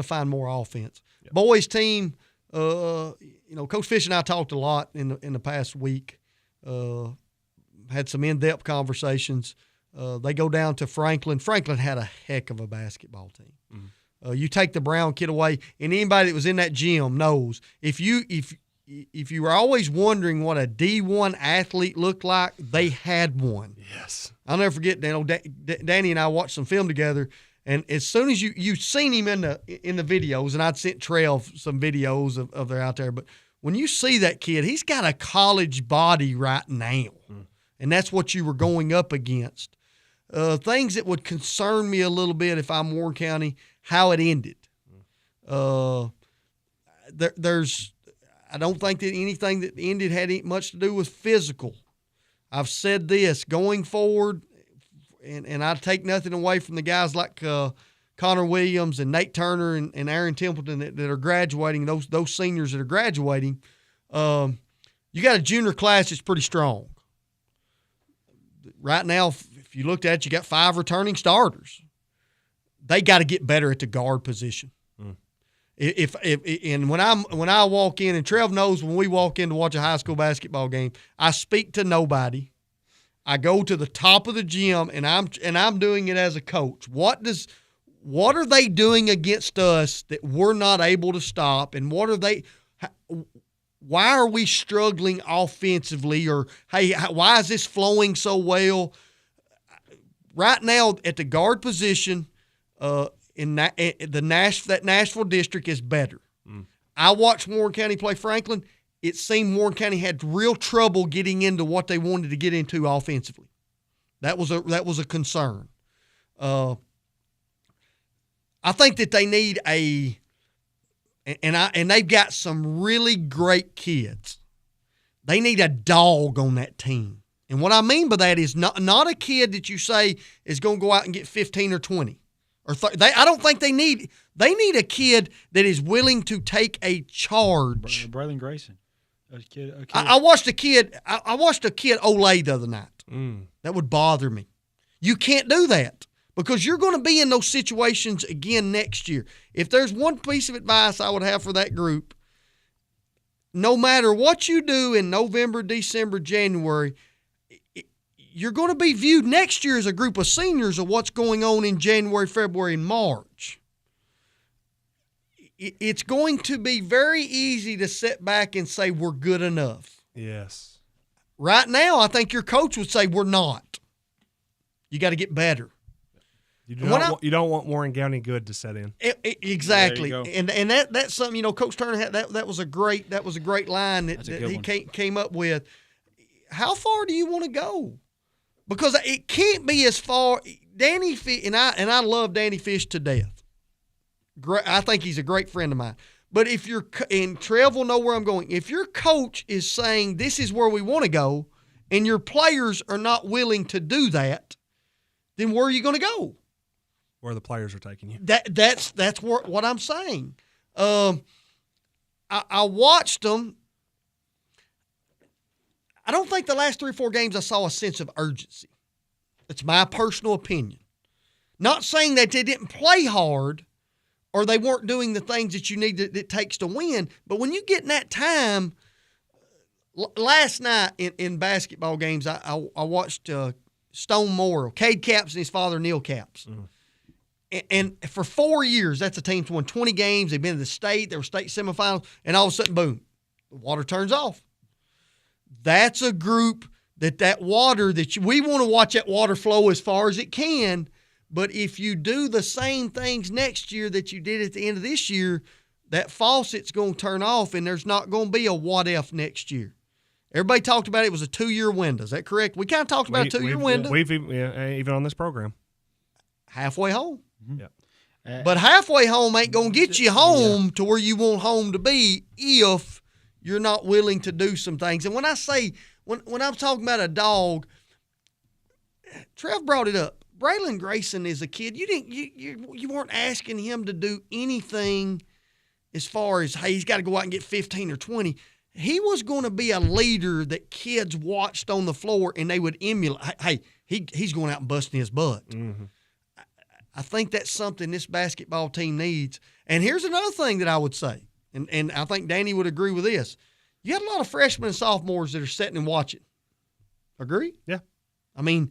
find more offense. Yep. Boys team, Coach Fish and I talked a lot in the past week. Had some in-depth conversations. They go down to Franklin. Franklin had a heck of a basketball team. Mm-hmm. You take the Brown kid away, and anybody that was in that gym knows if you were always wondering what a D1 athlete looked like, they had one. Yes, I'll never forget. Danny and I watched some film together, and as soon as you seen him in the videos, and I'd sent Trail some videos of they're out there, but when you see that kid, he's got a college body right now, and that's what you were going up against. Things that would concern me a little bit if I'm Warren County, how it ended. I don't think that anything that ended had much to do with physical. I've said this going forward, and I take nothing away from the guys like Connor Williams and Nate Turner and Aaron Templeton that are graduating, those seniors that are graduating. You got a junior class that's pretty strong. Right now, if you looked at it, you got 5 returning starters. They got to get better at the guard position. If when I walk in, and Trev knows when we walk in to watch a high school basketball game, I speak to nobody. I go to the top of the gym, and I'm doing it as a coach. What are they doing against us that we're not able to stop, and why are we struggling offensively, or hey, why is this flowing so well? Right now at the guard position, that Nashville district is better. I watched Warren County play Franklin. It seemed Warren County had real trouble getting into what they wanted to get into offensively. That was a concern. I think that they need and they've got some really great kids. They need a dog on that team. And what I mean by that is not a kid that you say is going to go out and get 15 or 20. I don't think they need a kid that is willing to take a charge. Braylon Grayson. A kid. I watched a kid Olay the other night. That would bother me. You can't do that because you're going to be in those situations again next year. If there's one piece of advice I would have for that group, no matter what you do in November, December, January, you're going to be viewed next year as a group of seniors of what's going on in January, February, and March. It's going to be very easy to sit back and say we're good enough. Yes. Right now, I think your coach would say we're not. You got to get better. You don't want Warren County good to set in. Exactly, and that's something Coach Turner had. That was a great line that he came up with. How far do you want to go? Because it can't be as far. Danny Fish, and I love Danny Fish to death. I think he's a great friend of mine. But and Trev will know where I'm going. If your coach is saying this is where we want to go, and your players are not willing to do that, then where are you going to go? Where the players are taking you. That's what I'm saying. I watched them. I don't think the last 3 or 4 games I saw a sense of urgency. That's my personal opinion. Not saying that they didn't play hard or they weren't doing the things that you need that it takes to win, but when you get in that time, last night in basketball games, I watched Stone Memorial, Cade Capps and his father, Neil Capps. And for 4 years, that's a team that's won 20 games. They've been to the state. They were state semifinals. And all of a sudden, boom, the water turns off. That's a group that water we want to watch that water flow as far as it can. But if you do the same things next year that you did at the end of this year, that faucet's going to turn off, and there's not going to be a what if next year. Everybody talked about it was a 2-year window. Is that correct? We kind of talked about a 2-year window. We've even on this program. Halfway home. Yeah. But halfway home ain't going to get you home to where you want home to be if you're not willing to do some things. And when I say, when I'm talking about a dog, Trev brought it up. Braylon Grayson is a kid. You weren't asking him to do anything as far as, hey, he's got to go out and get 15 or 20. He was going to be a leader that kids watched on the floor and they would emulate. Hey, he's going out and busting his butt. Mm-hmm. I think that's something this basketball team needs. And here's another thing that I would say, and I think Danny would agree with this. You had a lot of freshmen and sophomores that are sitting and watching. Agree? Yeah. I mean,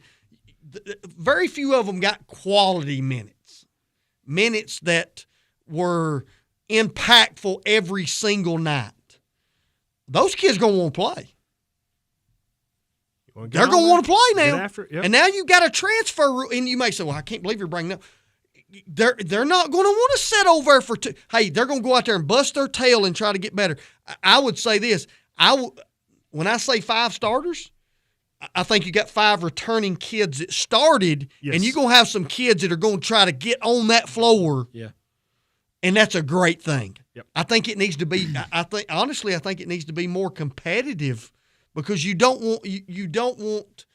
very few of them got quality minutes that were impactful every single night. Those kids going to want to play. They're going to want to play now. Yep. And now you've got a transfer rule. And you may say, well, I can't believe you're bringing up. They're not going to want to sit over there for two. Hey, they're going to go out there and bust their tail and try to get better. I would say this. When I say 5 starters, I think you got 5 returning kids that started, and you're going to have some kids that are going to try to get on that floor. Yeah. And that's a great thing. Yep. I think it needs to be I think it needs to be more competitive because you don't want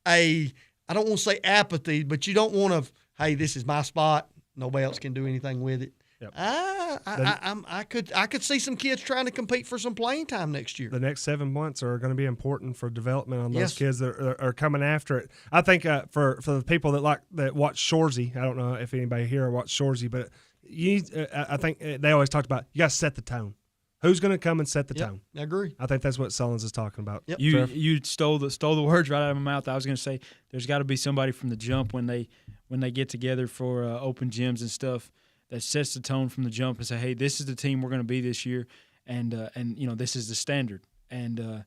I don't want to say apathy, but you don't want to, hey, this is my spot. Nobody else can do anything with it. Yep. I could see some kids trying to compete for some playing time next year. The next 7 months are going to be important for development on those kids that are coming after it. I think for the people that watch Shorzy, I don't know if anybody here watched Shorzy, but I think they always talked about you got to set the tone. Who's going to come and set the tone? I agree. I think that's what Sullins is talking about. Yep. You stole the words right out of my mouth. I was going to say there's got to be somebody from the jump when they get together for open gyms and stuff that sets the tone from the jump and say, hey, this is the team we're going to be this year, and this is the standard. And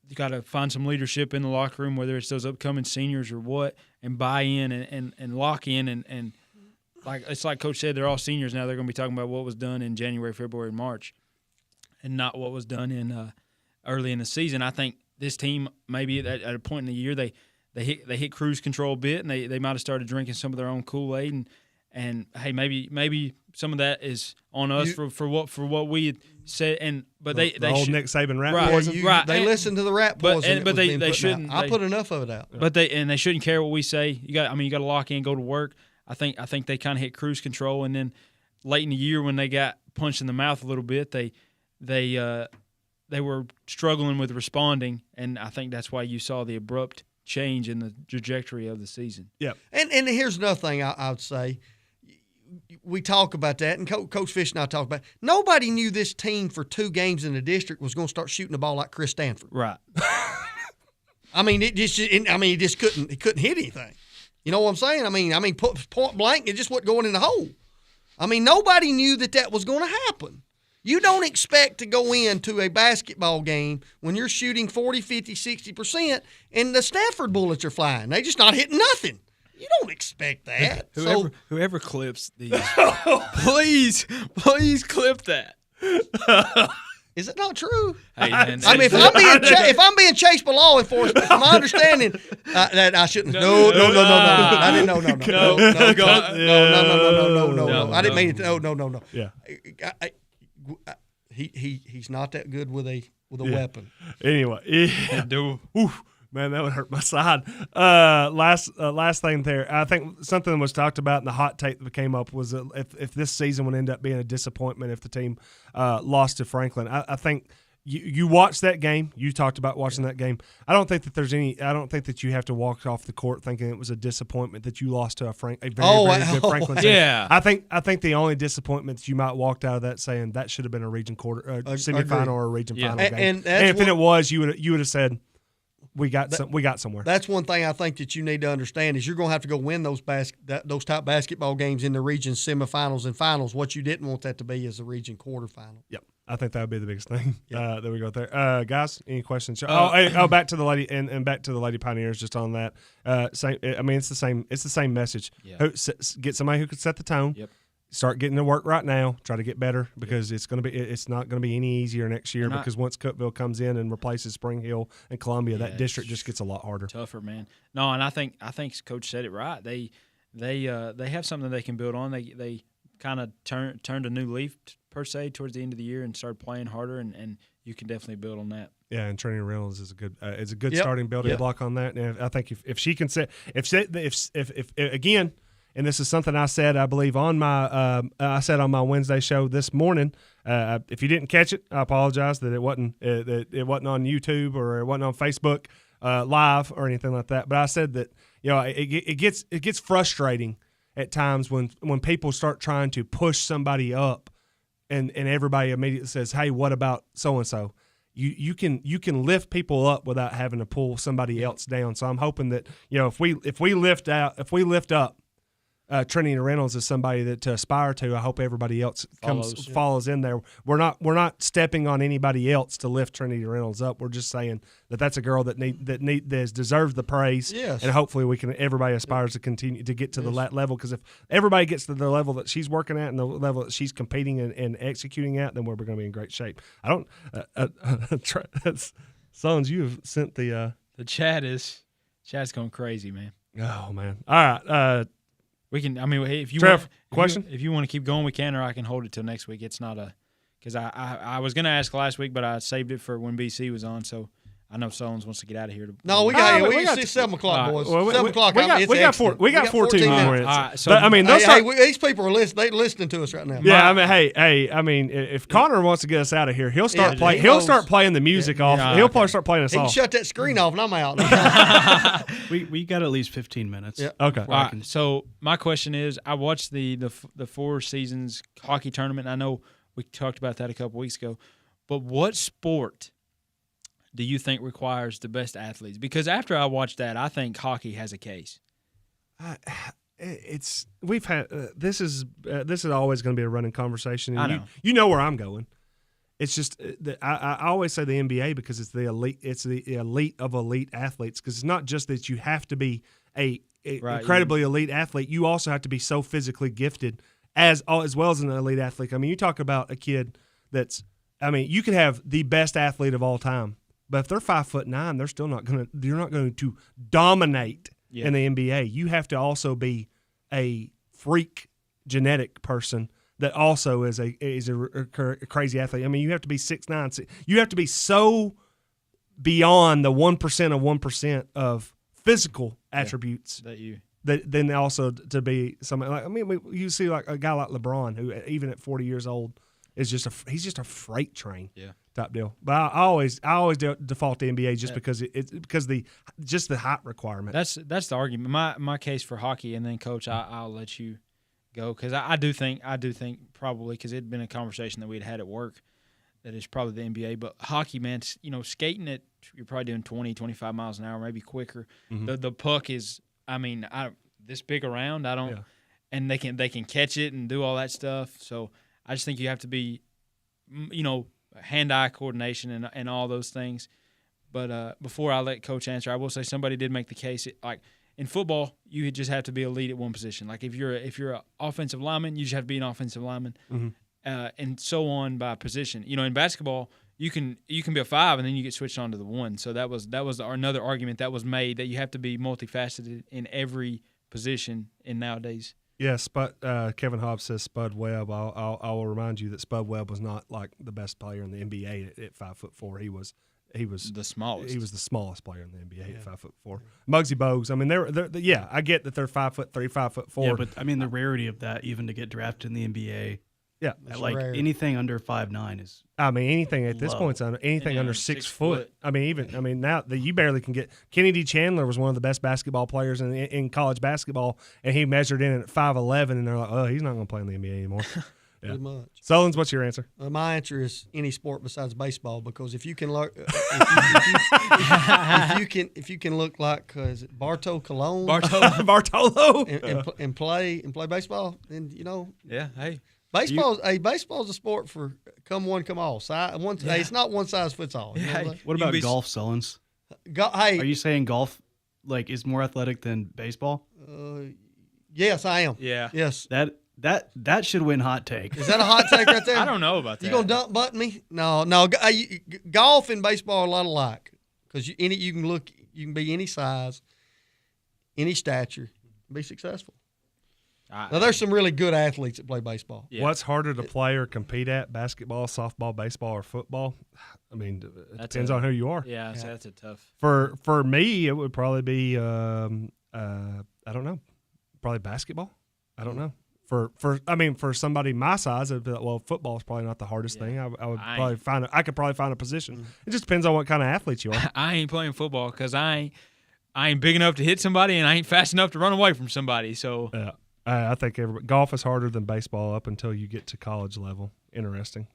you got to find some leadership in the locker room, whether it's those upcoming seniors or what, and buy in and lock in and like it's like Coach said, they're all seniors now. They're going to be talking about what was done in January, February, and March, and not what was done in early in the season. I think this team maybe at a point in the year they hit cruise control a bit, and they might have started drinking some of their own Kool-Aid, and hey, maybe some of that is on us for what we had said, but they old Nick Saban rap poison. Right. They listened to the rap poison, but they shouldn't. I put enough of it out. But they shouldn't care what we say. You got to lock in, go to work. I think they kind of hit cruise control, and then late in the year when they got punched in the mouth a little bit, they were struggling with responding, and I think that's why you saw the abrupt change in the trajectory of the season. Yeah. And here's another thing I would say. We talk about that, and Coach Fish and I talk about it. Nobody knew this team for 2 games in the district was going to start shooting the ball like Chris Stanford. Right. He just couldn't hit anything. You know what I'm saying? I mean, point blank, it just wasn't going in the hole. I mean, nobody knew that was going to happen. You don't expect to go into a basketball game when you're shooting 40, 50, 60%, and the Stanford bullets are flying. They're just not hitting nothing. You don't expect that. Whoever clips these, please clip that. Is it not true? Hey, man, if I'm being chased by law enforcement, from my understanding, that I shouldn't. No. I didn't know. No. I didn't mean it. No. Yeah. He's not that good with a weapon. Anyway, man, that would hurt my side. Last thing there, I think something that was talked about in the hot take that came up was that if this season would end up being a disappointment if the team lost to Franklin. I think you watched that game. You talked about watching that game. I don't think that you have to walk off the court thinking it was a disappointment that you lost to a very good Franklin team. Yeah. I think the only disappointment that you might walked out of that saying that should have been a region semifinal or a region final game. And if it was, you would have said, We got somewhere. That's one thing I think that you need to understand is you're going to have to go win those top basketball games in the region semifinals and finals. What you didn't want that to be is a region quarterfinal. Yep, I think that would be the biggest thing that we go there. Guys, any questions? Back to the lady and back to the Lady Pioneers. Just on that, same. I mean, it's the same. It's the same message. Yeah. Get somebody who could set the tone. Yep. Start getting to work right now. Try to get better because it's not going to be any easier next year because once Cookeville comes in and replaces Spring Hill and Columbia, that district just gets a lot harder. Tougher, man. No, and I think Coach said it right. They have something they can build on. They kind of turned a new leaf per se towards the end of the year and started playing harder, and you can definitely build on that. Yeah, and Trinity Reynolds is a good Yep. starting building Yep. block on that. And I think if she can set if again, and this is something I said I believe on my I said on my Wednesday show this morning. If you didn't catch it, I apologize that it wasn't on YouTube or it wasn't on Facebook live or anything like that. But I said that it gets frustrating at times when people start trying to push somebody up, and everybody immediately says, "Hey, what about so and so?" You can lift people up without having to pull somebody else down. So I'm hoping that if we lift up Trinity Reynolds is somebody that to aspire to, I hope everybody else follows in there. We're not stepping on anybody else to lift Trinity Reynolds up. We're just saying that that's a girl that deserves the praise. Yes. And hopefully everybody aspires to continue to get to the level, because if everybody gets to the level that she's working at and the level that she's competing and executing at, then we're going to be in great shape. I don't Sons, you have sent the chat's going crazy, man. Oh man. All right. We can. I mean, if you Trev, question? If you want to keep going, we can, or I can hold it till next week. It's not because I was gonna ask last week, but I saved it for when BC was on. So I know Solons wants to get out of here. No, we got 7 o'clock, boys. 7 o'clock. We got 14 more minutes. Right, so but, I mean, these people are listening to us right now. Yeah, I mean, if Connor wants to get us out of here, he'll start playing. He'll start playing the music off. He'll probably start playing us He can off. shut that screen off, and I'm out. We got at least 15 minutes. Yeah. Okay. All right, so my question is, I watched the 4 seasons hockey tournament. I know we talked about that a couple weeks ago, but what sport do you think requires the best athletes? Because after I watched that, I think hockey has a case. This is always going to be a running conversation. And I know. You know where I'm going. It's just I always say the NBA because it's the elite. It's the elite of elite athletes, because it's not just that you have to be a incredibly elite athlete. You also have to be so physically gifted as well as an elite athlete. I mean, you talk about a kid you could have the best athlete of all time, but if they're 5'9", they're still not going to. You're not going to dominate in the NBA. You have to also be a freak genetic person that also is a crazy athlete. I mean, you have to be 6'9". You have to be so beyond the 1% of 1% of physical attributes that then also to be somebody like. I mean, you see like a guy like LeBron, who even at 40 years old is he's just a freight train. Type deal. But I always default to NBA just because it's because the height requirement. That's the argument. My case for hockey, and then Coach, I'll let you go, because I do think probably, because it'd been a conversation that we'd had at work, that it's probably the NBA. But hockey, man, skating it, you're probably doing 20, 25 miles an hour, maybe quicker. Mm-hmm. The puck is, this big around. And they can catch it and do all that stuff. So I just think you have to be, hand-eye coordination and all those things. But before I let Coach answer, I will say somebody did make the case. Like in football, you just have to be elite at one position. Like if you're an offensive lineman, you just have to be an offensive lineman, and so on by position. In basketball, you can be a 5 and then you get switched on to the 1. So that was another argument that was made, that you have to be multifaceted in every position in nowadays. Yes, but Kevin Hobbs says Spud Webb. I will remind you that Spud Webb was not like the best player in the NBA at 5'4". He was the smallest. He was the smallest player in the NBA at 5'4". Muggsy Bogues. I mean, they're I get that they're 5'3", 5'4". Yeah, but I mean the rarity of that, even to get drafted in the NBA. Yeah, like rare. Anything under 5'9" is. I mean, anything at this point, anything under 6 foot. I mean, now that you barely can get. Kennedy Chandler was one of the best basketball players in college basketball, and he measured in at 5'11", and they're like, oh, he's not going to play in the NBA anymore. Pretty much. Solons, what's your answer? My answer is any sport besides baseball, because if you can learn, if you can look like is it Bartolo Colon, Bartolo, and play baseball, then Yeah. Hey. Baseball's a sport for come one, come all. It's not one size fits all. What about golf, Solons? Are you saying golf is more athletic than baseball? Yes, I am. Yeah. Yes. That should win hot take. Is that a hot take right there? I don't know about that. You gonna dump button me? No. Golf and baseball are a lot alike, because you can be any size, any stature, be successful. Now, there's some really good athletes that play baseball. Yeah. What's harder to play or compete at? Basketball, softball, baseball, or football? I mean, it depends on who you are. Yeah, so that's a tough. For me, it would probably be I don't know, probably basketball. I don't know. For somebody my size, it'd be like, well, football is probably not the hardest thing. I would probably could probably find a position. It just depends on what kind of athlete you are. I ain't playing football because I ain't big enough to hit somebody, and I ain't fast enough to run away from somebody. So yeah. I think golf is harder than baseball up until you get to college level. Interesting.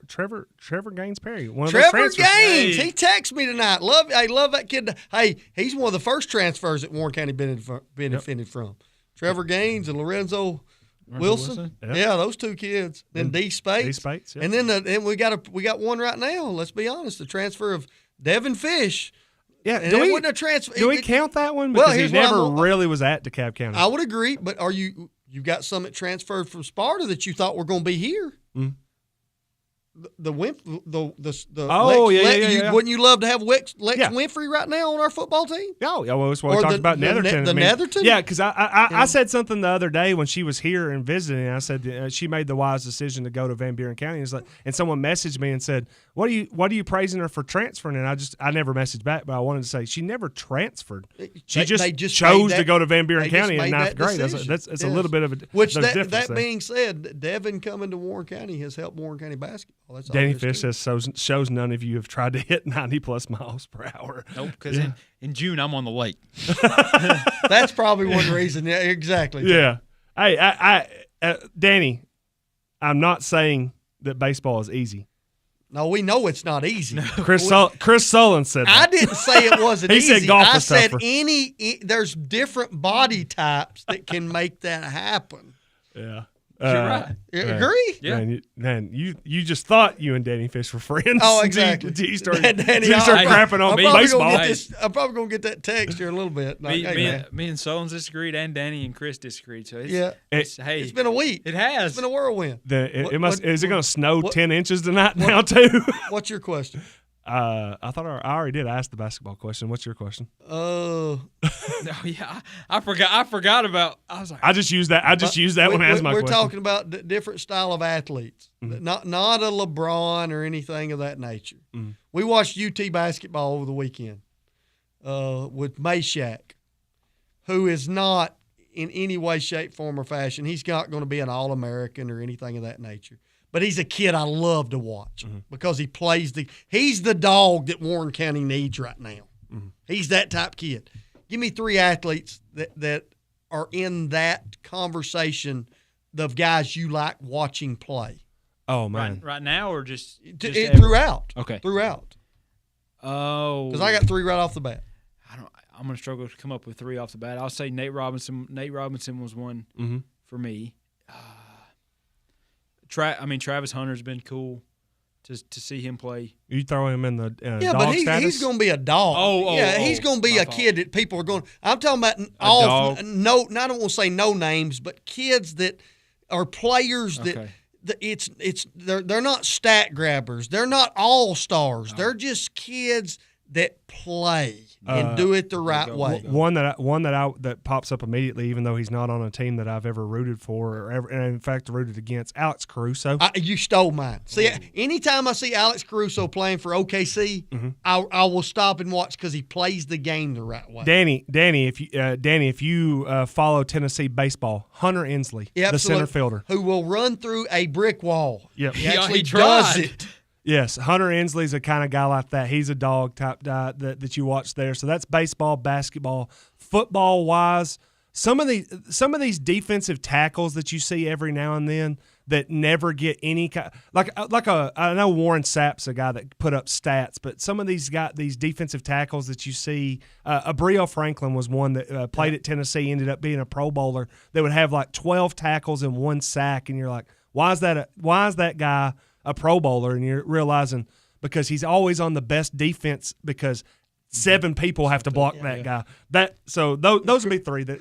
Trevor Gaines Perry. Trevor Gaines. He texted me tonight. I love that kid. Hey, he's one of the first transfers that Warren County benefited from. Trevor Gaines and Lorenzo Wilson. Yep. Yeah, those two kids. Then D. Spates. Yep. And then we got one right now. Let's be honest. The transfer of Devin Fish. Yeah, and it wasn't a transfer. Do we count that one? Because he never really was at DeKalb County. I would agree, but you got some that transferred from Sparta that you thought were going to be here? Mm. Wouldn't you love to have Lex Winfrey right now on our football team? Oh, yeah. Well, that's what we talked about Netherton. Netherton? Yeah, because I said something the other day when she was here and visiting. I said she made the wise decision to go to Van Buren County. And someone messaged me and said, "What are you praising her for transferring?" And I never messaged back, but I wanted to say she never transferred. She just chose to go to Van Buren County in ninth grade. That's a little bit of a difference. That being said, Devin coming to Warren County has helped Warren County basketball. That's Danny Fish says shows none of you have tried to hit 90+ miles per hour. Nope, because in June I'm on the lake. That's probably one reason. Yeah, exactly. Yeah. Hey, Danny, I'm not saying that baseball is easy. No, we know it's not easy. Chris Sullen said that. I didn't say it wasn't he easy. Said golf I is said tougher. there's different body types that can make that happen. Yeah. You're right. Agree? Yeah. Man, you just thought you and Danny Fish were friends. Oh, exactly. You started crapping on baseball. I'm probably going to get that text here in a little bit. Me and Solons disagreed, and Danny and Chris disagreed. So it's been a week. It has. It's been a whirlwind. Is it going to snow 10 inches tonight now too? What's your question? I thought I already did ask the basketball question. What's your question? Oh yeah, I forgot about. I was like, I just used that one as my question. We're talking about different style of athletes, not a LeBron or anything of that nature. Mm-hmm. We watched UT basketball over the weekend with Mayshak, who is not in any way, shape, form, or fashion. He's not going to be an All-American or anything of that nature. But he's a kid I love to watch because he's the dog that Warren County needs right now. Mm-hmm. He's that type kid. Give me 3 athletes that are in that conversation of guys you like watching play. Oh, man. Right now or just throughout? Okay. Throughout. Oh. Because I got 3 right off the bat. I'm going to struggle to come up with 3 off the bat. I'll say Nate Robinson. Nate Robinson was one for me. Travis Hunter's been cool to see him play. You throw him in the dog but he's going to be a dog. He's going to be a kid that people are going. I'm talking about I don't want to say no names, but kids that are players that they're not stat grabbers. They're not all stars. They're just kids that play and do it the right way. One that pops up immediately, even though he's not on a team that I've ever rooted for or ever, and in fact rooted against, Alex Caruso. You stole mine. See, anytime I see Alex Caruso playing for OKC, I will stop and watch because he plays the game the right way. Danny, if you follow Tennessee baseball, Hunter Inslee, the center fielder, who will run through a brick wall. Yep. He actually does it. Yes, Hunter Inslee's a kind of guy like that. He's a dog type guy that you watch there. So that's baseball, basketball, football wise. Some of these defensive tackles that you see every now and then that never get any kind I know Warren Sapp's a guy that put up stats, but some of these defensive tackles that you see, Abreu Franklin was one that played at Tennessee, ended up being a Pro Bowler. That would have like 12 tackles and 1 sack, and you're like, why is that guy a Pro Bowler? And you're realizing because he's always on the best defense because 7 people have to block that guy. Those would be 3. That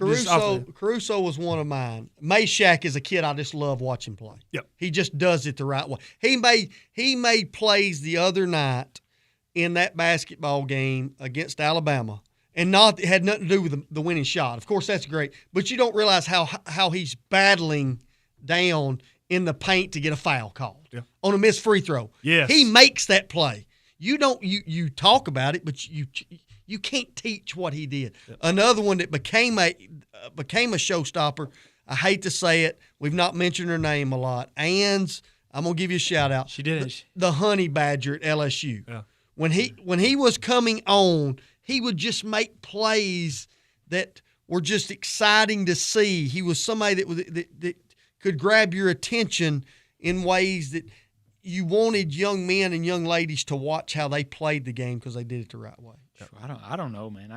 Caruso was one of mine. Mayshak is a kid I just love watching play. Yep. He just does it the right way. He made plays the other night in that basketball game against Alabama, and it had nothing to do with the winning shot. Of course, that's great, but you don't realize how he's battling down in the paint to get a foul called on a missed free throw. Yes. He makes that play. You talk about it, but you can't teach what he did. Yep. Another one that became a showstopper. I hate to say it. We've not mentioned her name a lot. Ann's. I'm gonna give you a shout out. She did. The Honey Badger at LSU. Yeah. When he was coming on, he would just make plays that were just exciting to see. He was somebody that could grab your attention in ways that you wanted young men and young ladies to watch how they played the game because they did it the right way. I don't know, man.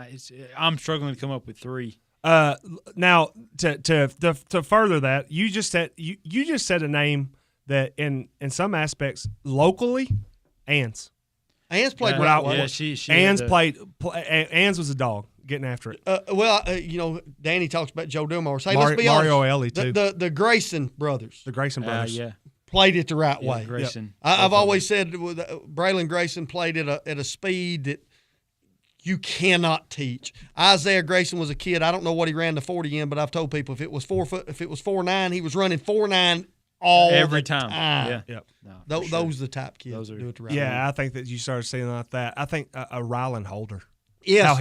I'm struggling to come up with three. Now to further that, you just said a name that in some aspects locally, Ann's. Ann's played right way. Yeah, she Ann's Ann's was a dog getting after it. Danny talks about Joe Dumars. Hey, let's be Mario honest. Ellie too. The Grayson brothers. The Grayson brothers. Played it the right way. Grayson. I've always said Braylon Grayson played at a speed that you cannot teach. Isaiah Grayson was a kid. I don't know what he ran the 40 in, but I've told people if it was 4'9", he was running 4'9" every time. Yeah. Yep. No, those are the type kids that do it the right way. I think that you started seeing like that. I think a Ryland Holder. Yes, how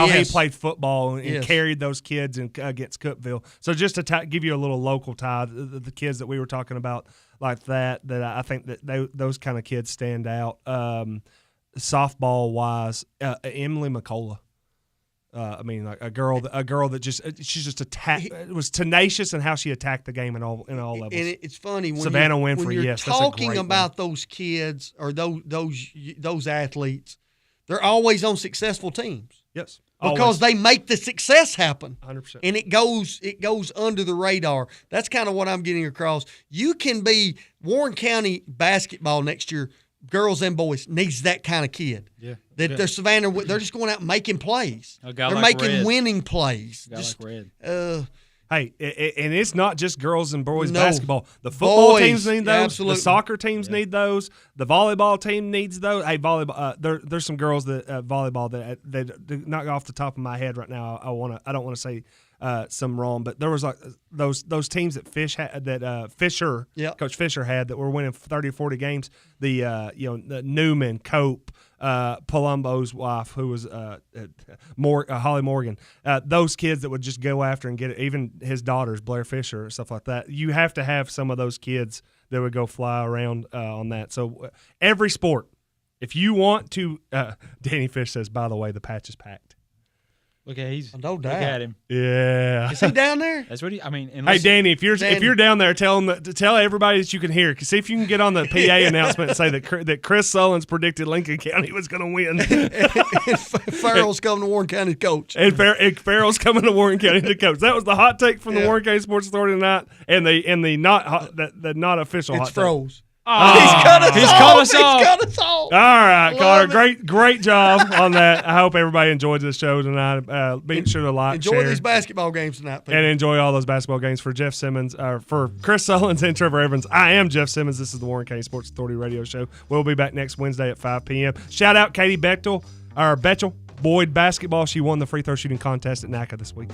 he played football and Yes. carried those kids against Cookeville. So just to give you a little local tie, the kids that we were talking about like that I think that those kind of kids stand out. Softball wise, Emily McCullough. Like a girl that she's just was tenacious in how she attacked the game in all levels. And it's funny when Savannah Winfrey. Winfrey, When you're yes, that's a talking great about those kids or those athletes, they're always on successful teams. Yes, because always. they make the success happen. 100%. And it goes under the radar. That's kind of what I'm getting across. You can be Warren County basketball next year. Girls and boys needs that kind of kid. Yeah. They're Savannah. They're just going out and making plays. They're like making winning plays. Like Red. Hey, and it's not just girls and boys basketball. The football teams need those. Absolutely. The soccer teams need those. The volleyball team needs those. Hey, volleyball. There's some girls that volleyball that not off the top of my head right now. I don't want to say some wrong, but there was like those teams that Fisher, Coach Fisher had that were winning 30 or 40 games. The Newman, Cope, Palumbo's wife, who was Holly Morgan. Those kids that would just go after and get it. Even his daughters, Blair Fisher, stuff like that. You have to have some of those kids that would go fly around on that. So every sport, if you want to, Danny Fish says, by the way, the patch is packed. Look at no doubt. Look at him. Yeah. Is he down there? That's what I mean. Hey, Danny, if you're down there, tell everybody that you can hear. See if you can get on the PA announcement and say that Chris Sullins predicted Lincoln County was going to win. and Farrell's coming to Warren County to coach. And Farrell's coming to Warren County to coach. That was the hot take from the Warren County Sports Authority tonight, and the not official it's hot froze. take. He's cut us off. All right, Carter. Great job on that. I hope everybody enjoyed this show tonight. Be sure to like, enjoy share, these basketball games tonight, people. and enjoy all those basketball games. For Jeff Simmons, for Chris Sullins and Trevor Evans, I am Jeff Simmons. This is the Warren County Sports Authority radio show. We'll be back next Wednesday at 5 p.m. Shout out Katie Betchel, Boyd basketball. She won the free throw shooting contest at NACA this week.